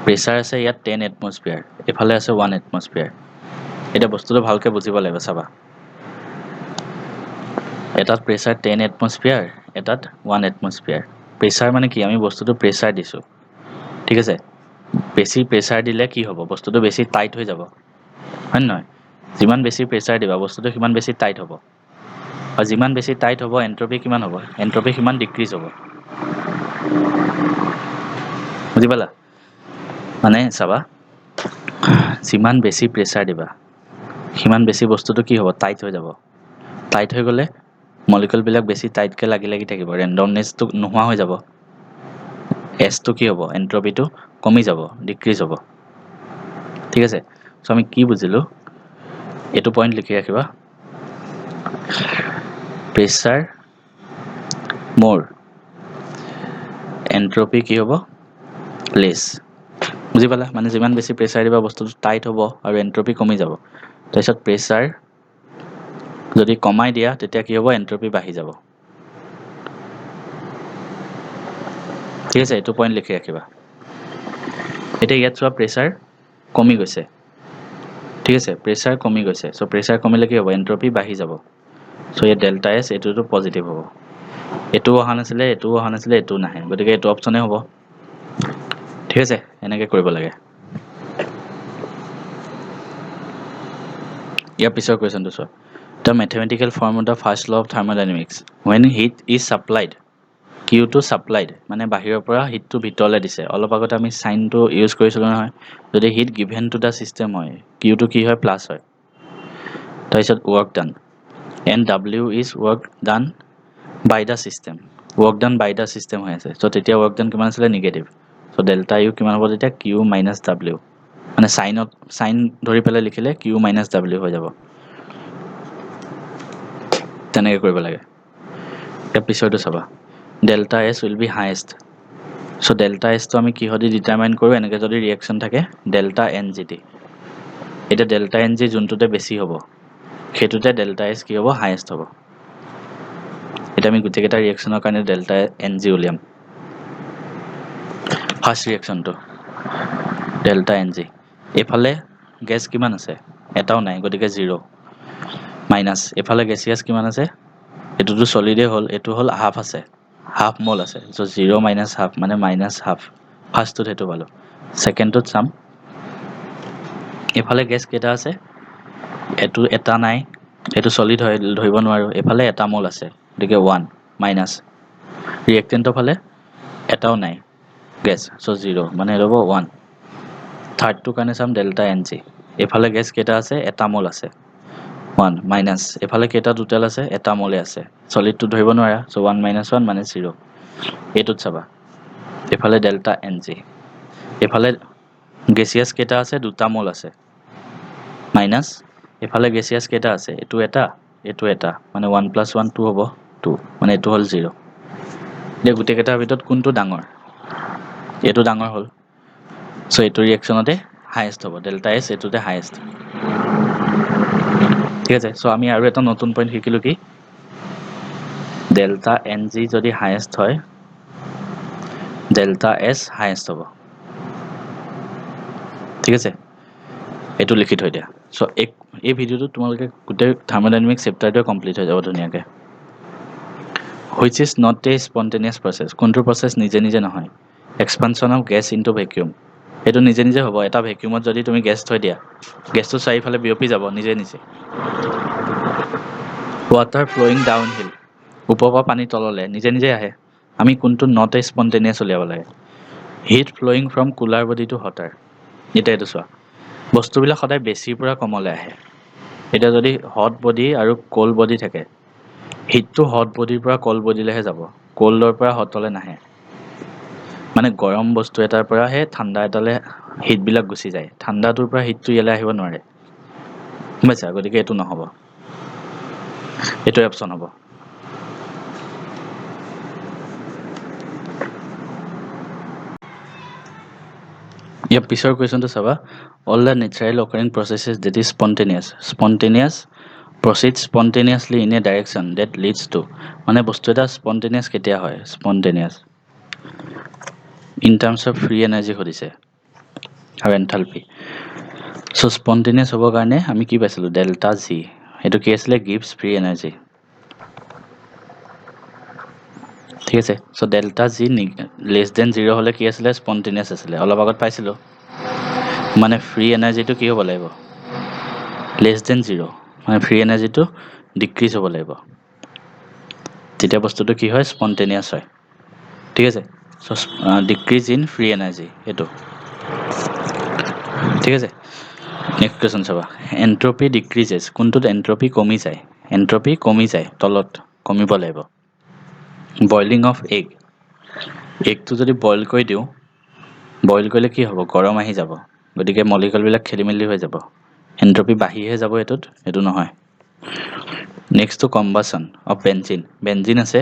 প্ৰেছাৰ আছে ইয়াত 10 এটমছফিয়াৰ এইফালে আছে 1 এটমছফিয়াৰ এতিয়া বস্তুটো ভালকৈ বুজিব লাগিব চাবা এটাত প্ৰেছাৰ 10 এটমছফিয়াৰ এটাত 1 এটমছফিয়াৰ প্ৰেছাৰ মানে কি আমি বস্তুটো প্ৰেছাৰ দিছোঁ ঠিক আছে বেছি প্ৰেছাৰ দিলে কি হ'ব বস্তুটো বেছি টাইট হৈ যাব হয় নহয় যিমান বেছি প্ৰেছাৰ দিবা বস্তুটো সিমান বেছি টাইট হ'ব আৰু যিমান বেছি টাইট হ'ব এন্ট্ৰপি কিমান হ'ব এন্ট্ৰপি সিমান ডিক্ৰিজ হ'ব বুজি পালা মানে চাবা যিমান বেছি প্ৰেছাৰ দিবা সিমান বেছি বস্তুটো কি হ'ব টাইট হৈ যাব টাইট হৈ গ'লে মলিকুলবিলাক বেছি টাইটকৈ লাগি লাগি থাকিব ৰেণ্ডমনেছটো নোহোৱা হৈ যাব এছটো কি হ'ব এন্ট্ৰপিটো কমি যাব ডিক্ৰিজ হ'ব ঠিক আছে সো আমি কি বুজিলো এইটো পইণ্ট লিখি ৰাখিবা প্ৰেছাৰ মোৰ এন্ট্ৰপি কি হ'ব লেছ বুজি পালা মানে যিমান বেছি প্ৰেছাৰ দিবা বস্তুটো টাইট হ'ব আৰু এন্ট্ৰপি কমি যাব তাৰপিছত প্ৰেছাৰ যদি কমাই দিয়া তেতিয়া কি হ'ব এন্ট্ৰপি বাঢ়ি যাব ঠিক আছে এইটো পইণ্ট লিখি ৰাখিবা এতিয়া ইয়াত চোৱা প্ৰেছাৰ কমি গৈছে ঠিক আছে প্ৰেছাৰ কমি গৈছে সো প্ৰেছাৰ কমিলে কি হ'ব এন্ট্ৰপি বাঢ়ি যাব সো ইয়াত ডেল্টা এছ এইটোটো পজিটিভ হ'ব এইটো অহা নাছিলে এইটো নাহে গতিকে এইটো অপচনে হ'ব ঠিক আছে এনেকৈ কৰিব লাগে ইয়াৰ পিছৰ কুৱেশ্যনটো চোৱা The mathematical form of the first law of thermodynamics when heat is supplied Q টো supplied মানে বাহিৰৰ পৰা হিটটো ভিতৰলৈ দিছে অলপ আগতে আমি সাইনটো ইউজ কৰিছিলোঁ নহয় যদি heat given to the system হয় Q টো কি হয় প্লাস হয় তাৰপিছত work done and W is work done by the system work done by the system হৈ আছে so তেতিয়া work done কিমান আছিলে নিগেটিভ so delta U কিমান হ'ব তেতিয়া Q minus W মানে সাইন ধৰি পেলাই লিখিলে Q minus W হৈ যাব তেনেকৈ কৰিব লাগে ইয়াৰ পিছৰটো চাবা delta S will be highest so delta এছটো আমি কিহদি ডিটাৰমাইন কৰোঁ এনেকৈ যদি ৰিয়েকশ্যন থাকে ডেল্টা এন জি টি এতিয়া ডেল্টা এন জি যোনটোতে বেছি হ'ব সেইটোতে ডেল্টা এছ কি হ'ব হায়েষ্ট হ'ব এতিয়া আমি গোটেইকেইটা ৰিয়েকশ্যনৰ কাৰণে ডেল্টা এন জি উলিয়াম ফাৰ্ষ্ট ৰিয়েকশ্যনটো ডেল্টা এন জি এইফালে গেছ কিমান আছে এটাও নাই গতিকে 0 মাইনাছ এইফালে গেছিয়াছ কিমান আছে এইটোতো সলিডে হ'ল এইটো হ'ল হাফ আছে হাফ মল আছে সো 0 মাইনাছ হাফ মানে মাইনাছ হাফ ফাৰ্ষ্টটোত সেইটো পালোঁ ছেকেণ্ডটোত চাম এইফালে গেছ কেইটা আছে এইটো এটা নাই এইটো সলিড হয় ধৰিব নোৱাৰোঁ এইফালে এটা মল আছে গতিকে 1 মাইনাছ ৰিয়েক্টেণ্টৰ ফালে এটাও নাই গেছ সো 0 মানে ৰ'ব 1 থাৰ্ডটোৰ কাৰণে চাম ডেল্টা এন জি এইফালে গেছ কেইটা আছে এটা মল আছে 1 মাইনাছ এইফালে কেইটা টোটেল আছে এটা মলে আছে সলিডটো ধৰিব নোৱাৰা সো 1 মাইনাছ 1 মানে 0 এইটোত চাবা এইফালে ডেল্টা এন জি এইফালে গেছিয়াছ কেইটা আছে দুটা মল আছে মাইনাছ এইফালে গেছিয়াছ কেইটা আছে এইটো এটা মানে 1 + 1 2 হ'ব 2 মানে এইটো হ'ল 0 এতিয়া গোটেইকেইটাৰ ভিতৰত কোনটো ডাঙৰ এইটো ডাঙৰ হ'ল সো এইটো ৰিয়েকশ্যনতে হায়েষ্ট হ'ব ডেল্টা এছ এইটোতে হায়েষ্ট ঠিক আছে সো আমি আৰু এটা নতুন পইণ্ট শিকিলোঁ কি ডেল্টা এন জি যদি হায়েষ্ট হয় ডেল্টা এছ হায়েষ্ট হ'ব ঠিক আছে এইটো লিখি থৈ দিয়া সো এই ভিডিঅ'টো তোমালোকে গোটেই থাৰ্মোডাইনামিক্স চেপ্টাৰটোৱে কমপ্লিট হৈ যাব ধুনীয়াকৈ which is not a spontaneous process কোনটো প্ৰচেছ নিজে নিজে নহয় expansion of gas into vacuum সেইটো নিজে নিজে হ'ব এটা ভেকিউমত যদি তুমি গেছ থৈ দিয়া গেছটো চাৰিওফালে বিয়পি যাব নিজে নিজে ৱাটাৰ ফ্ল'য়িং ডাউন হিল ওপৰৰ পৰা পানী তললৈ নিজে নিজে আহে আমি কোনটো নট এ স্পণ্টেনিয়াছ উলিয়াব লাগে heat flowing from cooler body to hotter এতিয়া এইটো চোৱা বস্তুবিলাক সদায় বেছিৰ পৰা কমলৈ আহে এতিয়া যদি হট বডি আৰু কোল্ড বডি থাকে হিটটো হট বডিৰ পৰা কোল্ড বডিলৈহে যাব কোল্ডৰ পৰা হটলৈ নাহে মানে গৰম বস্তু এটাৰ পৰাহে ঠাণ্ডা এটালৈ হিটবিলাক গুচি যায় ঠাণ্ডাটোৰ পৰা হিটটো ইয়ালৈ আহিব নোৱাৰে গম পাইছা গতিকে এইটো নহ'ব এইটোৱে অপশ্যন হ'ব ইয়াৰ পিছৰ কুৱেশ্যনটো চাবা all the natural occurring processes that is spontaneous proceed spontaneously in a direction that leads to মানে বস্তু এটা স্পণ্টেনিয়াছ কেতিয়া হয় spontaneous in terms of free energy সুধিছে আৰু এনথালপি সো স্পণ্টেনিয়াছ হ'বৰ কাৰণে আমি কি পাইছিলোঁ ডেল্টা জি সেইটো কি আছিলে গিভছ ফ্ৰী এনাৰ্জি ঠিক আছে so delta G less than 0 হ'লে কি আছিলে স্পণ্টেনিয়াছ আছিলে অলপ আগত পাইছিলোঁ মানে ফ্ৰী এনাৰ্জিটো কি হ'ব লাগিব লেছ দেন 0 মানে ফ্ৰী এনাৰ্জিটো ডিক্ৰিজ হ'ব লাগিব তেতিয়া বস্তুটো কি হয় স্পণ্টেনিয়াছ হয় ঠিক আছে so decrease in free energy এইটো ঠিক আছে নেক্সট কুৱেশ্যন চাবা এন্ট্ৰপি ডিক্ৰিজেছ কোনটোত এন্ট্ৰপি কমি যায় তলত কমিব লাগিব বইলিং অফ এগটো যদি বইল কৰি দিওঁ বইল কৰিলে কি হ'ব গৰম আহি যাব গতিকে মলিকুলবিলাক খেলি মেলি হৈ যাব, এন্ট্ৰপি বাঢ়িহে যাব, এইটো নহয়। নেক্সটটো কম্বাছন অফ বেঞ্জিন আছে,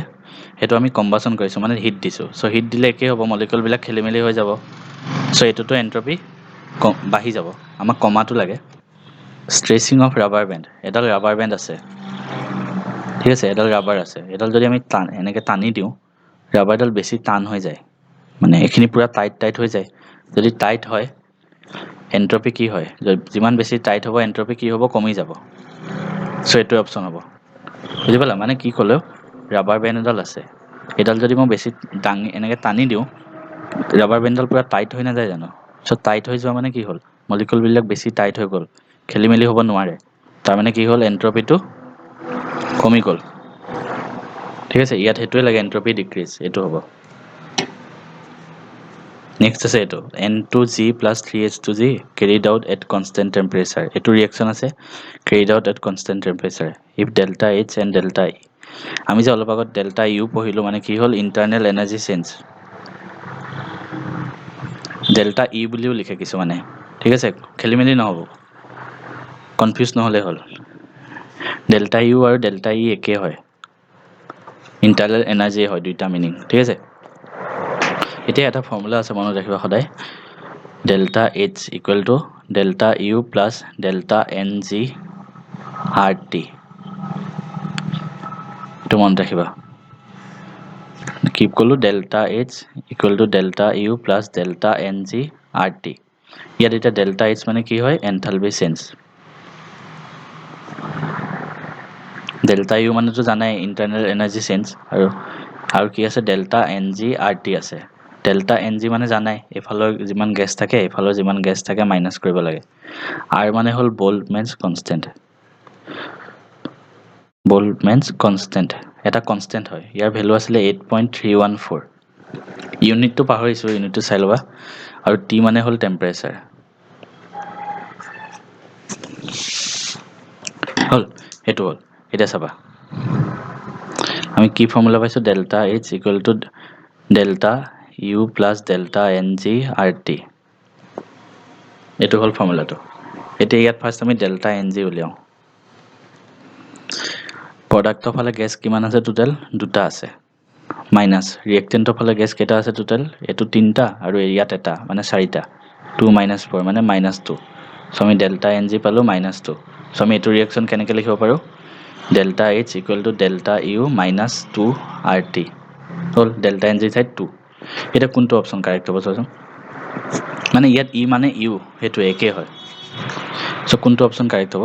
সেইটো আমি কম্বাছন কৰিছোঁ মানে হিট দিছোঁ। চ' হিট দিলে একেই হ'ব, মলিকুলবিলাক খেলি মেলি হৈ যাব। চ' এইটোতো এন্ট্ৰপি বাঢ়ি যাব, আমাক কমাটো লাগে। ষ্ট্ৰেচিং অফ ৰাবাৰ বেণ্ড, এডাল ৰাবাৰ বেণ্ড আছে, ঠিক আছে, এডাল ৰাবাৰ আছে, এডাল যদি আমি এনেকৈ টানি দিওঁ, ৰাবাৰডাল বেছি টান হৈ যায়, মানে এইখিনি পূৰা টাইট হৈ যায়। যদি টাইট হয় এন্ট্ৰপি কি হয়, যিমান বেছি টাইট হ'ব এন্ট্ৰপি কি হ'ব, কমি যাব। চ' এইটো অপশ্যন হ'ব, বুজি পালা? মানে কি ক'লেও ৰাবাৰ বেণ্ড এডাল আছে, এইডাল যদি মই বেছি এনেকৈ টানি দিওঁ, ৰাবাৰ বেণ্ডডাল পূৰা টাইট হৈ নাযায় জানো? চ' টাইট হৈ যোৱা মানে কি হ'ল, মলিকুলবিলাক বেছি টাইট হৈ গ'ল, খেলি মেলি হ'ব নোৱাৰে, তাৰমানে কি হ'ল, এন্ট্ৰপিটো কমি গ'ল, ঠিক আছে। ইয়াত সেইটোৱে লাগে, এন্ট্ৰপি ডিক্ৰিজ, এইটো হ'ব। নেক্সট আছে এইটো N2G + 3H2G carried out at constant temperature, এইটো ৰিয়েকশ্যন আছে carried out at constant temperature if delta H and delta E। আমি যে অলপ আগত ডেল্টা ইউ পঢ়িলোঁ, মানে কি হ'ল, ইণ্টাৰনেল এনাৰ্জি চেঞ্জ। ডেল্টা ই বুলিও লিখে কিছুমানে, ঠিক আছে, খেলি মেলি নহ'ব, কনফিউজ নহ'লে হ'ল। ডেল্টা ইউ আৰু ডেল্টা ই একেই হয়, ইণ্টাৰনেল এনাৰ্জি হয়, দুইটা মিনিং, ঠিক আছে। এতিয়া এটা ফৰ্মুলা আছে, মনত ৰাখিবা সদায়, delta H equal to delta U plus delta N G R T, এইটো মনত ৰাখিবা। কি ক'লোঁ, delta H equal to delta U plus delta N G R T. ইয়াত এতিয়া ডেল্টা এইচ মানে কি হয়, এনথালপি চেঞ্জ। ডেল্টা ইউ মানেতো জানাই ইণ্টাৰনেল এনাৰ্জি চেঞ্জ, আৰু কি আছে, delta N G R T আছে। ডেল্টা এন জি মানে জানাই, এইফালৰ যিমান গেছ থাকে এইফালৰ যিমান গেছ থাকে মাইনাছ কৰিব লাগে। আৰ মানে হ'ল বোল্টজমেন্স কনষ্টেণ্ট, বোল্টজমেন্স কনষ্টেণ্ট এটা কনষ্টেণ্ট হয়, ইয়াৰ ভেলু আছিলে 8.314। ইউনিটটো পাহৰিছোঁ, ইউনিটটো চাই ল'বা। আৰু টি মানে হ'ল টেম্পাৰেচাৰ। হ'ল, সেইটো হ'ল। এতিয়া চাবা, আমি কি ফৰ্মুলা পাইছোঁ, delta H equal to delta U plus delta N G R T, এইটো হ'ল ফৰ্মুলাটো। এতিয়া ইয়াত ফাৰ্ষ্ট আমি ডেল্টা এন জি উলিয়াওঁ। প্ৰডাক্টৰ ফালে গেছ কিমান আছে, টোটেল দুটা আছে, মাইনাছ ৰিয়েক্টেণ্টৰ ফালে গেছ কেইটা আছে টোটেল, এইটো তিনিটা আৰু ইয়াত এটা, মানে চাৰিটা, 2 - 4 মানে -2। চ' আমি ডেল্টা এন জি পালোঁ -2। চ' আমি এইটো ৰিয়েকশ্যন কেনেকৈ লিখিব পাৰোঁ, delta H equal to delta U -2 R T, হ'ল ডেল্টা এন জি চাইড 2। এতিয়া কোনটো অপশ্যন কাৰেক্ট হ'ব চোৱাচোন, মানে ইয়াত ই মানে ইউ, সেইটো একেই হয়। চ' কোনটো অপশ্যন কাৰেক্ট হ'ব,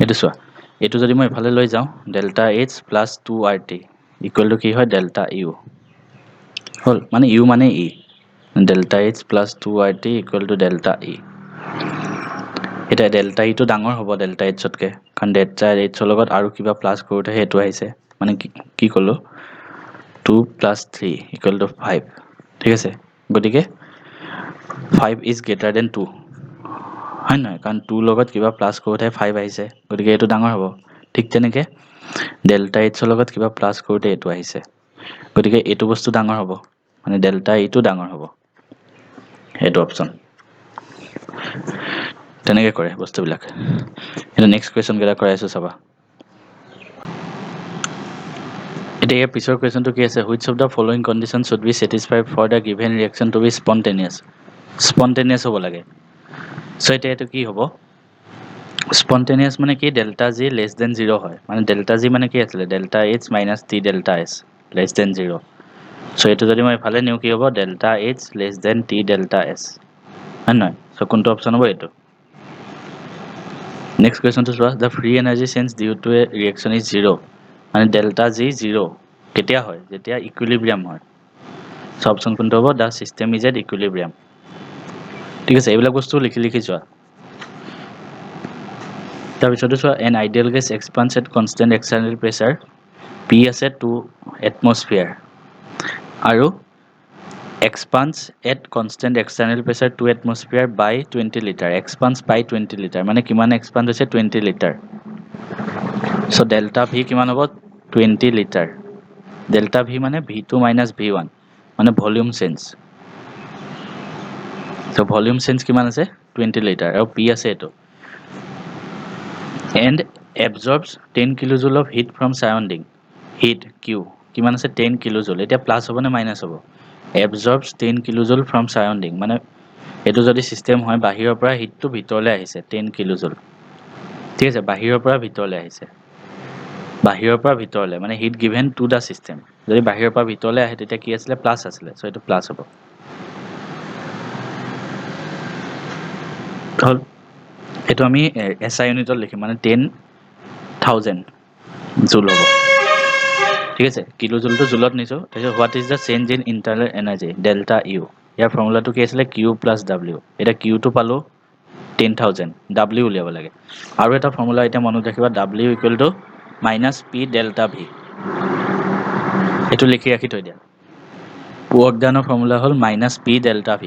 এইটো চোৱা, এইটো যদি মই এইফালে লৈ যাওঁ, delta H plus 2 R T equal to কি হয়, ডেল্টা ইউ, হ'ল, মানে ইউ মানে E, delta H plus 2 R T equal to delta E. এতিয়া ডেল্টা ইটো ডাঙৰ হ'ব ডেল্টা এইচতকৈ, কাৰণ ডেল্টা এইচৰ লগত আৰু কিবা প্লাছ কৰোঁতে সেইটো আহিছে, মানে কি ক'লোঁ, 2 + 3 = 5, ঠিক আছে। গতিকে 5 ইজ গ্ৰেটাৰ দেন 2, হয় নহয়, কাৰণ 2 লগত কিবা প্লাছ কৰোঁতে 5 আহিছে, গতিকে এইটো ডাঙৰ হ'ব। ঠিক তেনেকৈ ডেল্টা এইচৰ লগত কিবা প্লাছ কৰোঁতে এইটো আহিছে, গতিকে এইটো বস্তু ডাঙৰ হ'ব, মানে ডেল্টা ইটো ডাঙৰ হ'ব, এইটো অপশ্যন। তেনেকৈ কৰে বস্তুবিলাক। এতিয়া নেক্সট কুৱেশ্যনকেইটা কৰাই আছোঁ চাবা। এতিয়া ইয়াৰ পিছৰ কুৱেশ্যনটো কি আছে, which of the following condition should be satisfied for the given reaction to be spontaneous হ'ব লাগে। চ' এতিয়া এইটো কি হ'ব, স্পণ্টেনিয়াছ মানে কি, ডেল্টা জি লেছ দেন 0 হয়, মানে ডেল্টা জি মানে কি আছিলে, delta H minus T delta S less than 0। So' এইটো যদি মই এইফালে নিওঁ কি হ'ব, delta H less than T delta S, হয় নহয়। চ' কোনটো অপশ্যন হ'ব, এইটো। নেক্সট কুৱেশ্যনটো চোৱা, the free energy change due to a reaction is 0, মানে ডেল্টা জি 0 কেতিয়া হয়, যেতিয়া ইকুইলিব্ৰিয়াম হয়। চ' অপশ্যন কোনটো হ'ব, the system is at equilibrium, ঠিক আছে। এইবিলাক বস্তু লিখি যোৱা। তাৰপিছতো চোৱা, an ideal gas expands at constant external pressure P আছে 2 এটমছফিয়াৰ, আৰু expands at constant external pressure 2 atmosphere by 20 litre, expands by 20 litre, মানে কিমান এক্সপান্স হৈছে, 20 লিটাৰ। চ' ডেল্টা ভি কিমান হ'ব, 20 লিটাৰ। ডেল্টা ভি মানে V2 - V1, মানে volume change. So volume change কিমান আছে 20 লিটাৰ আৰু P আছে এটো and absorbs 10 kilojoule of heat from surrounding heat Q কিমান আছে 10 kilojoule এটা প্লাস হ'ব নে মাইনাস হ'ব absorbs 10 kilojoule from surrounding মানে এটো যদি সিস্টেম হয় বাহিৰৰ পৰা হিটটো ভিতৰলৈ আহিছে 10 kilojoule ঠিক আছে বাহিৰৰ পৰা ভিতৰলৈ আহিছে বাহিৰৰ পৰা ভিতৰলৈ মানে heat given to the system যদি বাহিৰৰ পৰা ভিতৰলৈ আহে তেতিয়া কি আছিল প্লাস আছিল সো এটো প্লাস হ'ব হল এটো আমি এসআই ইউনিটত লিখিম মানে 10000 জুল হ'ব ঠিক আছে কিলো জুলটো জুলত নিছো তাহলে what is the change in internal energy delta U ইয়াৰ ফৰ্মুলাটো কি আছিল q + w এটা q টো পালো 10000 w উলিয়াব লাগে আৰু এটা ফৰ্মুলা এটা মনত ৰাখিবা w - p ডেল্টা v এটো লিখি ৰাখি থৈ দিয়া work done ৰ ফৰ্মুলা হ'ল - p ডেল্টা v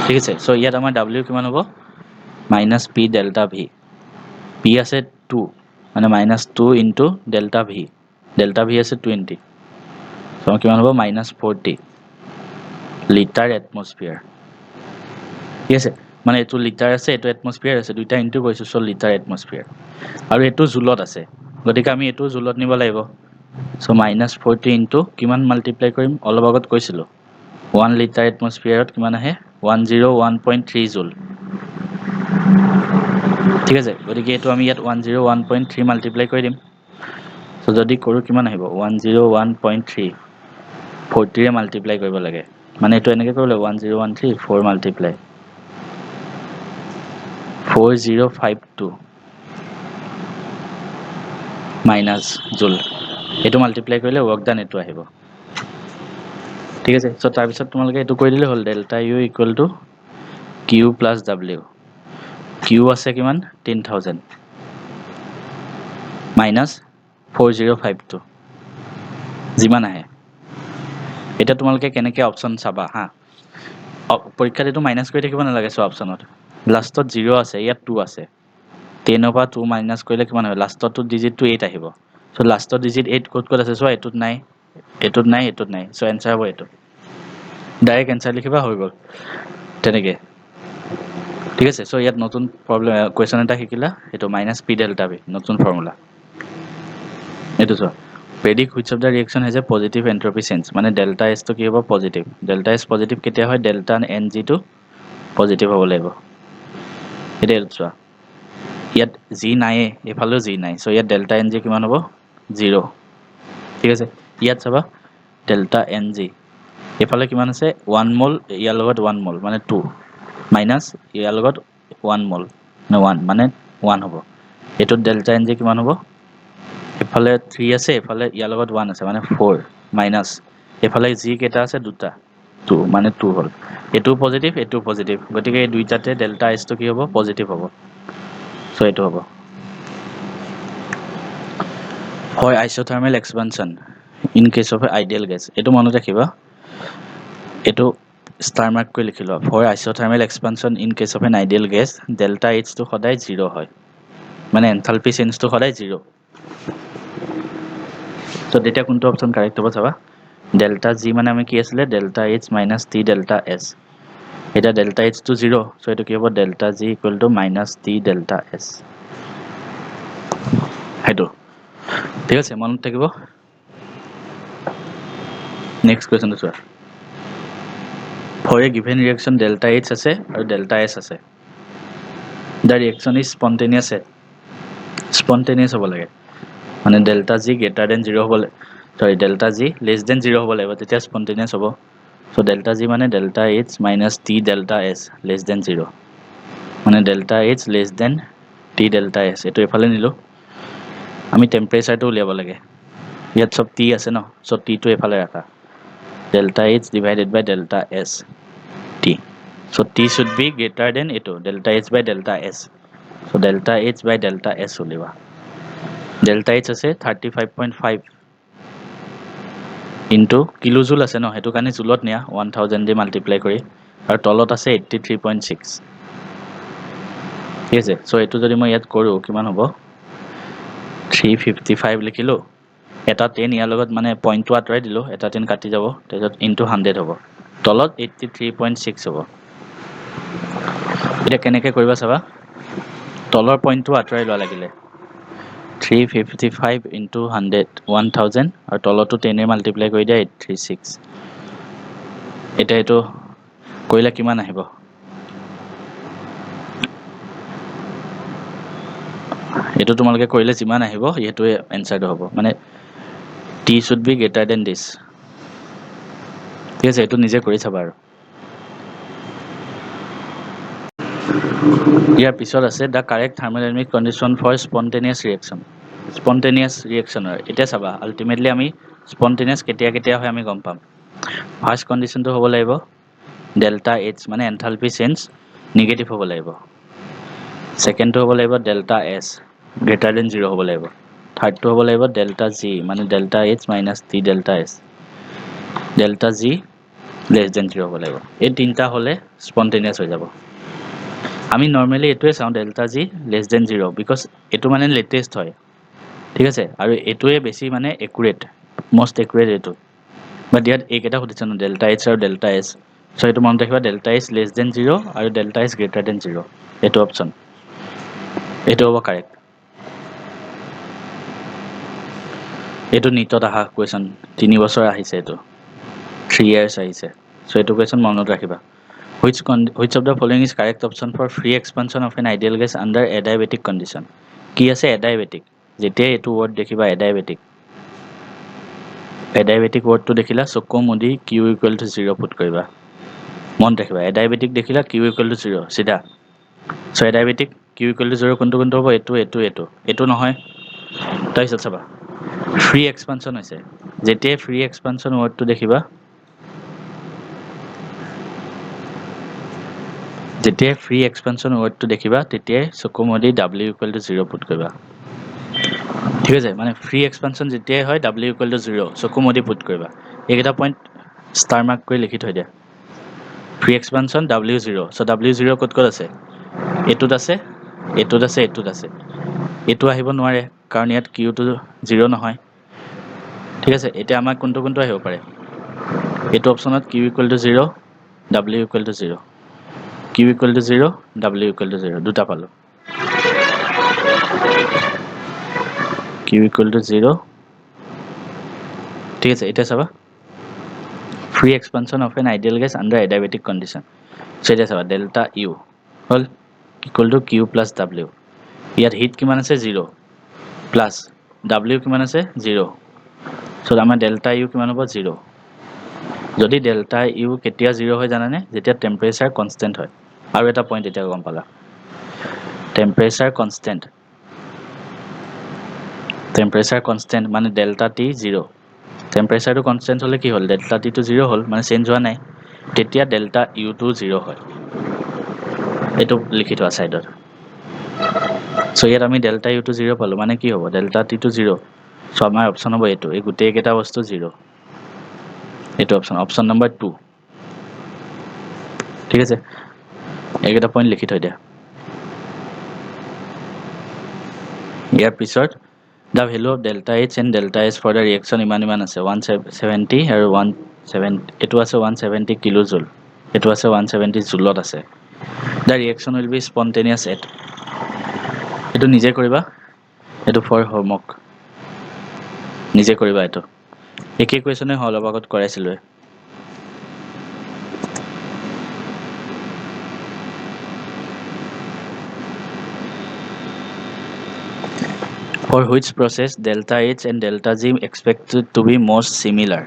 ঠিক আছে সো ইয়াত আমাৰ w কিমান হ'ব - p ডেল্টা v p আছে 2 মানে -2 * ডেল্টা v ডেল্টা v আছে 20 সো কিমান হ'ব -40 লিটাৰ এটমস্ফিয়াৰ ঠিক আছে মানে এটো লিটাৰ আছে এটো এটমস্ফিয়াৰ আছে দুইটা ইনটু কৰিছো সো লিটাৰ এটমস্ফিয়াৰ আৰু এটো জুলত আছে গতিকে আমি এটো জুলত নিব লাগিব সো -40 ইনটু কিমান মাল্টিপ্লাই কৰিম অলপ আগত কৈছিলো 1 লিটাৰ এটমস্ফিয়াৰত কিমান আহে 101.3 জুল ঠিক আছে গতিকে এটো আমি ইয়াত 101.3 মাল্টিপ্লাই কৰি দিম সো যদি কৰো কিমান আহিব 101.3 40 ৰে মাল্টিপ্লাই কৰিব লাগে মানে এটো এনেকৈ কৰিলে 1013 4 মাল্টিপ্লাই 4052 মাইনাস জুল এটো মাল্টিপ্লাই কৰিলে ওয়াৰ্ক ডান এটো আহিব ঠিক আছে সো তাৰ পিছত তোমালোকে এটো কৰি দিলে হল delta u = q + w q আছে কিমান 10000 মাইনাস 4052 যিমান আহে এটা তোমালোকে কেনেকৈ অপচন চাবা হা পৰীক্ষাত এটো মাইনাস কৰি থাকিব নালাগে সো অপচনত লাষ্টত 0 আছে ইয়াত 2 আছে 10 ৰ পৰা 2 মাইনাস কৰিলে কিমান হয় লাষ্টত ডিজিটটো 8 আহিব সো লাষ্টত ডিজিট 8 ক'ত আছে সো এটোত নাই এটোত নাই সো आंसर হ'ব এটো ডাইৰেক্ট आंसर লিখিবা হৈ গল তেনেকে ঠিক আছে সো ইয়াত নতুন প্ৰবলেম কোৱেশ্চন এটা শিকিলা এটো -p ডেল্টা v নতুন ফৰ্মুলা এটো so predict which of the reaction has a positive entropy change মানে delta s তো কি হ'ব পজিটিভ delta s পজিটিভ কেতিয়া হয় delta ng টো পজিটিভ হ'ব লাগিব এটা চোৱা ইয়াত g নাই এফালেও g নাই সো ইয়াত delta ng কিমান হ'ব 0 ঠিক আছে ইয়াত চাবা delta ng এফালে কিমান আছে 1 মোল ইয়াৰ লগত 1 মোল মানে 2 মাইনাস ইয়াৰ লগত 1 মোল না 1 মানে 1 হ'ব এটো delta ng কিমান হ'ব এফালে 3 আছে এফালে ইয়াৰ লগত 1 আছে মানে 4 মাইনাস এফালে g কেটা আছে দুটা 2 মানে 2 হল এটো পজিটিভ গতিকে এই দুইটাতে ডেল্টা s তো কি হ'ব পজিটিভ হ'ব সো এটো হ'ব হয় isothermal expansion in case of ideal gas এটো মনত ৰাখিবা এটো স্টাৰ মাৰ্ক কৰি লিখি লোৱা for isothermal expansion in case of an ideal gas delta h তো সদায় 0 হয় মানে এনথালপি চেঞ্জ তো সদায় 0 তো তেতিয়া কোনটো অপচন কারেক্ট হ'ব চাবা ডেল্টা জি মানে আমি কি আছিল delta h - t delta s এটা ডেল্টা h তো 0 সো এটো কি হ'ব delta g = -t delta s হেটো ঠিক আছে মনত থাকিব নেক্সট কোৱেশ্চন চোৱা for a given reaction delta h আছে আৰু delta s আছে the reaction is spontaneous হ'ব লাগে মানে delta g greater than 0 হ'ব delta g less than 0 হ'ব লাগিব তেতিয়া spontaneous হ'ব so delta g মানে delta h - t delta s less than 0 মানে delta h less than t delta s এটো এফালে নিলো আমি টেম্পাৰেচাৰটো উলিয়াব লাগে ইয়াত সব t আছে ন সো t টো এফালে ৰাখা delta h divided by delta s t so t should be greater than eto delta h by delta s so delta h by delta s উলিবা delta h আছে 35.5 into কিলোজুল আছে ন হেতু কানে জুলত নিয়া 1000 দি multiply কৰি আৰু তলত আছে 83.6 ঠিক আছে সো এটো যদি মই ইয়াত কৰো কিমান হ'ব 355 লিখিলো এটা 10 ইয়াৰ লগত মানে পইণ্টটো আতৰাই দিলো এটা 10 কাটি যাব তাৰপিছত ইনটু 100 হ'ব তলত 83.6 হ'ব এটা কেনেকৈ কৰিবা চাবা তলৰ পইণ্টটো আঁতৰাই লোৱা লাগিলে 355 ইনটু 100 1000 আৰু তলতো 10 মাল্টিপ্লাই কৰি দিয়া 836 এতিয়া এইটো কৰিলে কিমান আহিব এইটো তোমালোকে কৰিলে যিমান আহিব এইটোৱে এনসাৰটো হ'ব মানে t should be greater than this ঠিক আছে এইটো নিজে কৰি চাবা আৰু ইয়াৰ পিছত আছে the correct thermodynamic condition for spontaneous reaction এতিয়া চাবা আলটিমেটলি আমি spontaneous কেতিয়া কেতিয়া হয় আমি গম পাম ফাৰ্স্ট কন্ডিশনটো হ'ব লাগিব ডেল্টা এইচ মানে এনথালপি চেঞ্জ নিগেটিভ হ'ব লাগিব সেকেন্ডটো হ'ব লাগিব ডেল্টা এছ গ্ৰেটাৰ দেন 0 হ'ব লাগিব থাৰ্ডটো হ'ব লাগিব ডেল্টা জি মানে delta H minus T delta S delta G less than 0 হ'ব লাগিব এই তিনিটা হ'লে স্পন্টেনিয়াছ হৈ যাব আমি নৰ্মেলি এইটোৱে চাওঁ delta G less than 0 because এইটো মানে লেটেষ্ট হয় ঠিক আছে আৰু এইটোৱে বেছি মানে একুৰেট মষ্ট একুৰেট এইটো বাট ইয়াত এইকেইটা সুধিছে ন ডেল্টা এইচ আৰু ডেল্টা এছ চ' এইটো মনত ৰাখিবা ডেল্টা এইচ লেছ দেন 0 আৰু ডেল্টা এইচ গ্ৰেটাৰ দেন 0 এইটো অপশ্যন এইটো হ'ব কাৰেক্ট এইটো নিটত অহা কুৱেশ্যন 3 বছৰ আহিছে এইটো 3 years আহিছে চ' এইটো কুৱেশ্যন মনত ৰাখিবা which of the following is correct option for free expansion of an ideal gas under adiabatic condition কি আছে adiabatic যেতিয়া এইটো ৱৰ্ড দেখিবা adiabatic ৱৰ্ডটো দেখিলা চকু মুদি q ইকুৱেল টু 0 পুট কৰিবা মনত ৰাখিবা adiabatic দেখিলা q ইকুৱেল টু 0 চিধা চ' adiabatic q ইকুৱেল টু 0 কোনটো হ'ব এইটো নহয় তাৰপিছত চাবা ফ্ৰী এক্সপানশ্যন হৈছে যেতিয়াই ফ্ৰী এক্সপানশ্যন ৱৰ্ডটো দেখিবা যেতিয়াই ফ্ৰী এক্সপানশ্যন ৱৰ্ডটো দেখিবা তেতিয়াই চকু মুদি w ইকুৱেল টু 0 পুট কৰিবা ঠিক আছে মানে ফ্ৰী এক্সপানশ্যন যেতিয়াই হয় w ইকুৱেল টু 0 চকু মুদি পুট কৰিবা এইকেইটা পইণ্ট ষ্টাৰ মাৰ্ক কৰি লিখি থৈ দিয়া ফ্ৰী এক্সপানশ্যন w0 চ' w0 ক'ত আছে এইটোত আছে এইটো আহিব নোৱাৰে কাৰণ ইয়াত কিউটো 0 নহয় ঠিক আছে এতিয়া আমাক কোনটো আহিব পাৰে এইটো অপশ্যনত q equal to 0 w equal to 0 q equal to 0 w equal to 0 দুটা পালো q ইকুৱেল টু 0 ঠিক আছে এতিয়া চাবা free expansion of an ideal gas under adiabatic condition so এতিয়া চাবা delta u hall equal to q plus w ইয়াত hit কিমান আছে 0 প্লাস w কিমান আছে 0 so আমাৰ delta u কিমান হ'ব 0 যদি delta u কেতিয়া 0 হয় জানানে যেতিয়া টেম্পাৰেচাৰ কনস্ট্যান্ট হয় আৰু এটা পইণ্ট এতিয়া গম পালা টেম্পাৰেচাৰ কনস্ট্যান্ট মানে delta t 0 টেম্পাৰেচাৰটো কনস্ট্যান্ট হলে কি হ'ল ডেল্টা টি টো 0 হ'ল মানে চেঞ্জ হোৱা নাই তেতিয়া ডেল্টা ইউ টো 0 হয় এইটো লিখি থোৱা সাইডত সো ইয়াত আমি ডেল্টা ইউ টো 0 পালো মানে কি হ'ব ডেল্টা টি টো 0 সো আমাৰ অপচন হ'ব এইটো এই গোটেই কেইটা বস্তু 0 এইটো অপচন নম্বৰ 2 ঠিক আছে এইকেইটা পইণ্ট লিখি থৈ দিয়া ইয়াৰ পিছত the value of delta H and delta S for the reaction ইমান আছে 170 আৰু 170 এটো আছে 170 কিলোজুল এটো আছে 170 জুলত আছে the reaction will be spontaneous at এটো নিজে কৰিবা এটো for homework নিজে কৰিবা এটো একে কোৱেশ্যনে হল আগত কৰাইছিলো For which process delta H and delta G expected to be most similar?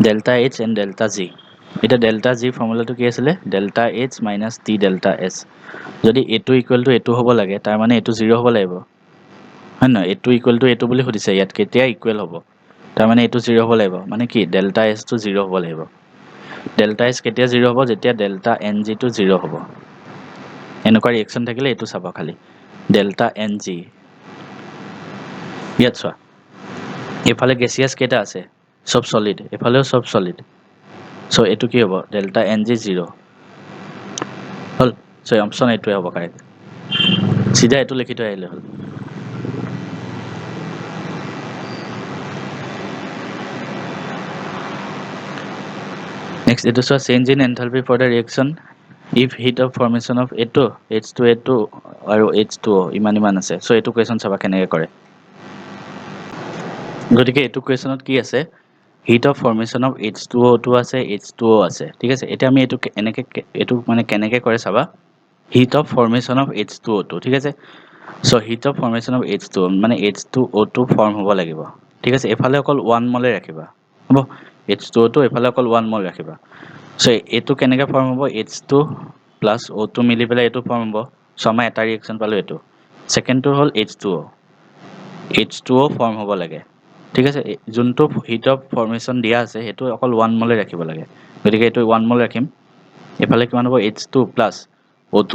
Delta H and delta G. এটা delta G ফৰ্মুলাটো কি আছিল delta H minus T delta S. যদি এটো ইকুৱেল টু এটো হ'ব লাগে তাৰ মানে এটো 0 হ'ব লাগিব হয় না এটো ইকুৱেল টু এটো বুলি সুধিছে ইয়াত কেতিয়া ইকুৱেল হ'ব তাৰ মানে এটো 0 হ'ব লাগিব মানে কি delta S টো 0 হ'ব লাগিব delta S কেতিয়া 0 হ'ব যেতিয়া delta NG টো 0 হ'ব এনেকুৱা ৰিঅ্যাকচন থাকিলে এটো চাবা খালি delta NG ইয়াত চোৱা এফালে গেছিয়াছ কেটা আছে সব সলিড এফালেও সব সলিড সো এটো কি হ'ব ডেল্টা NG 0 হল সো অপচন এটোৱে হ'ব কাৰেক্ট সিধা এটো লিখি থৈ আহিলে হল নেক্সট এটো চোৱা change in enthalpy for the reaction if heat of formation of এইটো H2A2 আৰু H2O ইমান আছে চ' এইটো কুৱেশ্যন চাবা কেনেকৈ কৰে গতিকে এইটো কুৱেশ্যনত কি আছে hit of formation of H2O2 আছে H2O আছে ঠিক আছে এতিয়া আমি এইটো মানে কেনেকৈ কৰে চাবা hit of formation of H2O2 ঠিক আছে so' heat of formation of H2O মানে H2O2 ফৰ্ম হ'ব লাগিব ঠিক আছে এফালে অকল 1 মলে ৰাখিবা হ'ব H2O2 এফালে অকল 1 মল ৰাখিবা চ' এইটো কেনেকৈ ফৰ্ম হ'ব H2 প্লাছ O2 মিলি পেলাই এইটো ফৰ্ম হ'ব চ' আমাৰ এটা ৰিয়েকশ্যন পালোঁ এইটো ছেকেণ্ডটো হ'ল H2O ফৰ্ম হ'ব লাগে ঠিক আছে যোনটো হিট অফ ফৰ্মেশ্যন দিয়া আছে সেইটো অকল 1 মলে ৰাখিব লাগে গতিকে এইটো 1 মল ৰাখিম এফালে কিমান হ'ব H2 প্লাছ O2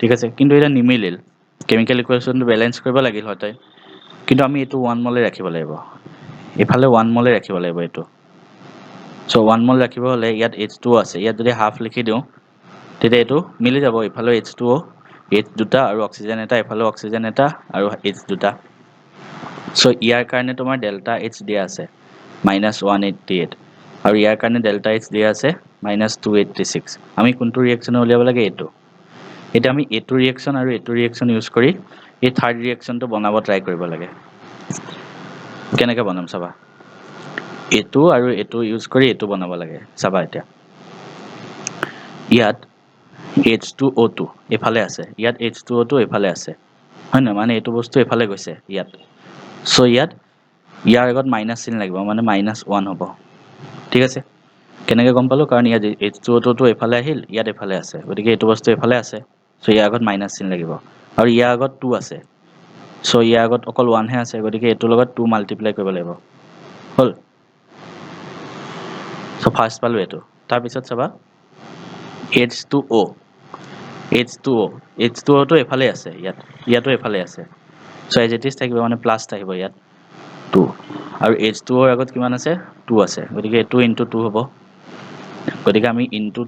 ঠিক আছে কিন্তু এটা নিমিলিল কেমিকেল ইকুৱেশ্যনটো বেলেঞ্চ কৰিব লাগিল হয় কিন্তু আমি এইটো 1 মলে ৰাখিব লাগিব এফালে 1 মলে ৰাখিব লাগিব এইটো চ' 1 মল ৰাখিব হ'লে ইয়াত H2O আছে ইয়াত যদি হাফ লিখি দিওঁ তেতিয়া এইটো মিলি যাব ইফালে H2O H দুটা আৰু অক্সিজেন এটা এফালে অক্সিজেন এটা আৰু H দুটা চ' ইয়াৰ কাৰণে তোমাৰ ডেল্টা H দিয়া আছে -188 আৰু ইয়াৰ কাৰণে ডেল্টা H দিয়া আছে -286 আমি কোনটো ৰিয়েকশ্যন উলিয়াব লাগে এইটো এতিয়া আমি এইটো ৰিয়েকশ্যন আৰু এইটো ৰিয়েকশ্যন ইউজ কৰি এই থাৰ্ড ৰিয়েকশ্যনটো বনাব ট্ৰাই কৰিব লাগে কেনেকৈ বনাম চাবা এইটো আৰু এইটো ইউজ কৰি এইটো বনাব লাগে চাবা এতিয়া ইয়াত H2O2 এফালে আছে ইয়াত H2O2 এফালে আছে হয় নহয় মানে এইটো বস্তু এফালে গৈছে ইয়াত চ' ইয়াৰ আগত মাইনাছ চিন লাগিব মানে -1 হ'ব ঠিক আছে কেনেকৈ গম পালোঁ কাৰণ ইয়াত H2O2 এফালে আহিল ইয়াত এফালে আছে গতিকে এইটো বস্তু এফালে আছে চ' ইয়াৰ আগত মাইনাছ চিন লাগিব আৰু ইয়াৰ আগত 2 আছে চ' ইয়াৰ আগত অকল 1 হে আছে গতিকে এইটোৰ লগত 2 মাল্টিপ্লাই কৰিব লাগিব হ'ল চ' ফাৰ্ষ্ট পালোঁ এইটো তাৰপিছত চাবা H2O টো এফালে আছে ইয়াতো এফালে আছে চ' এজ ইট ইজ থাকিব মানে প্লাছ থাকিব ইয়াত 2 আৰু H2Oৰ আগত কিমান আছে 2 আছে গতিকে 2 × 2 হ'ব গতিকে আমি ইনটু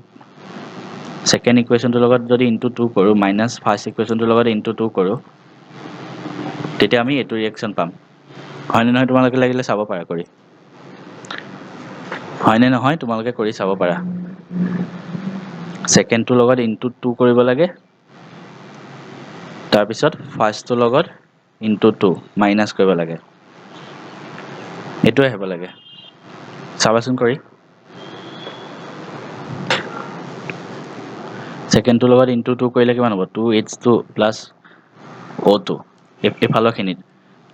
ছেকেণ্ড ইকুৱেশ্যনটোৰ লগত যদি ইনটু 2 কৰোঁ মাইনাছ ফাৰ্ষ্ট ইকুৱেশ্যনটোৰ লগত ইনটু 2 কৰোঁ তেতিয়া আমি এইটো ৰিয়েকশ্যন পাম হয়নে নহয় তোমালোকে লাগিলে চাব পাৰা কৰি হয়নে নহয় তোমালোকে কৰি চাব পাৰা ছেকেণ্ডটোৰ লগত ইনটু 2 কৰিব লাগে তাৰপিছত ফাৰ্ষ্টটোৰ লগত ইনটু 2 মাইনাছ কৰিব লাগে এইটোৱে হ'ব লাগে চাবাচোন কৰি ছেকেণ্ডটোৰ লগত ইনটু 2 কৰিলে কিমান হ'ব 2H2 প্লাছ O2 এফালৰখিনিত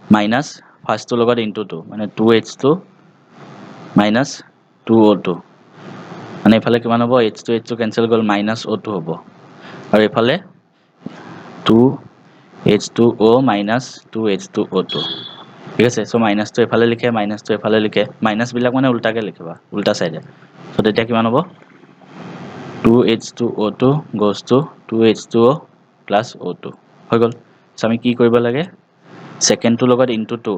মাইনাছ ফাৰ্ষ্টটোৰ লগত ইনটু 2 মানে 2H2 মাইনাছ 2O2 মানে এইফালে কিমান হ'ব H2 কেঞ্চেল গ'ল -O2 হ'ব আৰু এইফালে 2H2O মাইনাছ 2H2O2 ঠিক আছে চ' মাইনাছটো এফালে লিখে মাইনাছটো এফালে লিখে মাইনাছবিলাক মানে উল্টাকৈ লিখিবা উল্টা চাইডে চ' তেতিয়া কিমান হ'ব 2H2O2 goes to 2H2O plus O2 হৈ গ'ল চ' আমি কি কৰিব লাগে ছেকেণ্ডটোৰ লগত ইনটু 2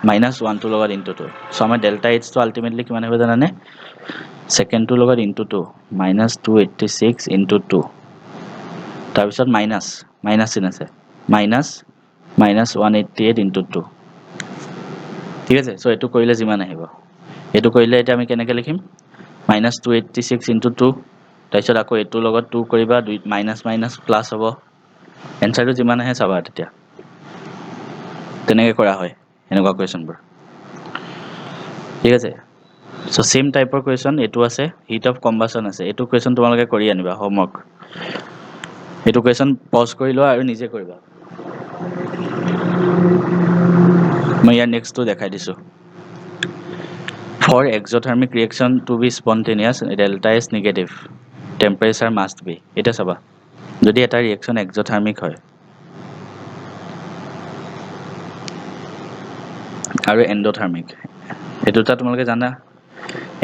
-1টোৰ লগত ইনটু 2 চ' আমাৰ ডেল্টা Hটো আল্টিমেটলি কিমান হ'ব জানানে ছেকেণ্ডটোৰ লগত ইনটু 2 -286 ইনটু 2 তাৰপিছত মাইনাছ চিন আছে -188 ইনটু 2 ঠিক আছে চ' এইটো কৰিলে যিমান আহিব এইটো কৰিলে এতিয়া আমি কেনেকৈ লিখিম -286 ইনটু 2 তাৰপিছত আকৌ এইটোৰ লগত 2 কৰিবা মাইনাছ প্লাছ হ'ব এনচাৰটো যিমান আহে চাবা তেতিয়া তেনেকৈ কৰা হয় এনেকুৱা কুৱেশ্যনবোৰ ঠিক আছে চ' চেম টাইপৰ কুৱেশ্যন এইটো আছে হিট অফ কম্বাশ্যন আছে এইটো কুৱেশ্যন তোমালোকে কৰি আনিবা হোমৱৰ্ক এইটো কুৱেশ্যন পজ কৰি লোৱা আৰু নিজে কৰিবা মই ইয়াৰ নেক্সটটো দেখাই দিছোঁ for exothermic reaction to be spontaneous delta is negative temperature must be এতিয়া চাবা যদি এটা ৰিয়েকশ্যন এক্সথাৰ্মিক হয় আৰু এণ্ডথাৰ্মিক এই দুটা তোমালোকে জানা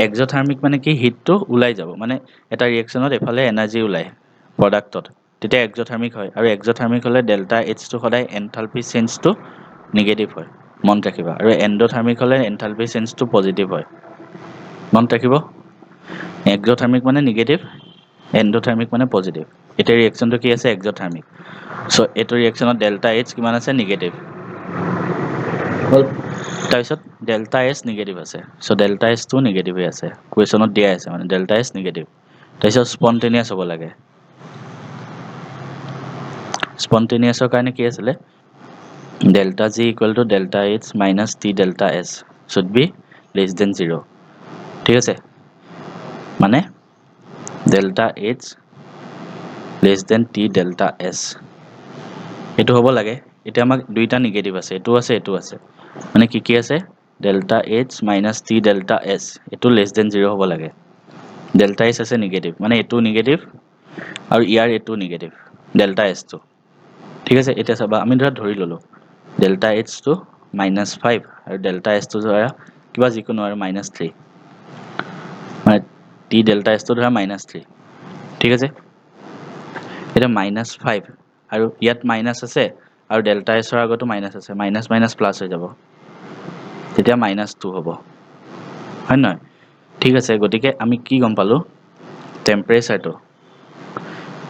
এক্সথাৰ্মিক মানে কি হিটটো ওলাই যাব মানে এটা ৰিয়েকশ্যনত এফালে এনাৰ্জি ওলায় প্ৰডাক্টত তেতিয়া এক্সথাৰ্মিক হয় আৰু এক্সথাৰ্মিক হ'লে ডেল্টা Hটো সদায় এনথালপি চেঞ্জটো নিগেটিভ হয় মনত ৰাখিবা আৰু এণ্ডথাৰ্মিক হ'লে এনথালপি চেঞ্জটো পজিটিভ হয় মনত ৰাখিব এক্সথাৰ্মিক মানে নিগেটিভ এণ্ডথাৰ্মিক মানে পজিটিভ এতিয়া ৰিয়েকশ্যনটো কি আছে এক্সথাৰ্মিক চ' এইটো ৰিয়েকশ্যনত ডেল্টা H কিমান আছে নিগেটিভ হ'ল তাৰপিছত ডেল্টা H নিগেটিভ আছে চ' ডেল্টা Hটো নিগেটিভে আছে কুৱেশ্যনত দিয়াই আছে মানে ডেল্টা H নিগেটিভ তাৰপিছত স্পণ্টেনিয়াছ হ'ব লাগে স্পন্টেনিয়াছৰ কাৰণে কি আছিলে delta G equal to delta H minus T delta S should be less than 0 ঠিক আছে মানে delta H less than T delta S এইটো হ'ব লাগে এতিয়া আমাক দুইটা নিগেটিভ আছে এইটো আছে মানে কি আছে delta H minus T delta S এইটো লেছ দেন 0 হ'ব লাগে ডেল্টা এইচ আছে নিগেটিভ মানে এইটো নিগেটিভ আৰু ইয়াৰ এইটো নিগেটিভ ডেল্টা এছটো ঠিক আছে এতিয়া চাবা আমি ধৰি ল'লোঁ ডেল্টা এইচটো -5 আৰু ডেল্টা এছটো ধৰা কিবা যিকোনো আৰু -3 মানে টি ডেল্টা এছটো ধৰা -3 ঠিক আছে এটা -5 আৰু ইয়াত মাইনাছ আছে আৰু ডেল্টা এছৰ আগতো মাইনাছ আছে মাইনাছ মাইনাছ প্লাছ হৈ যাব তেতিয়া -2 হ'ব হয় নহয় ঠিক আছে গতিকে আমি কি গম পালোঁ টেম্পাৰেচাৰটো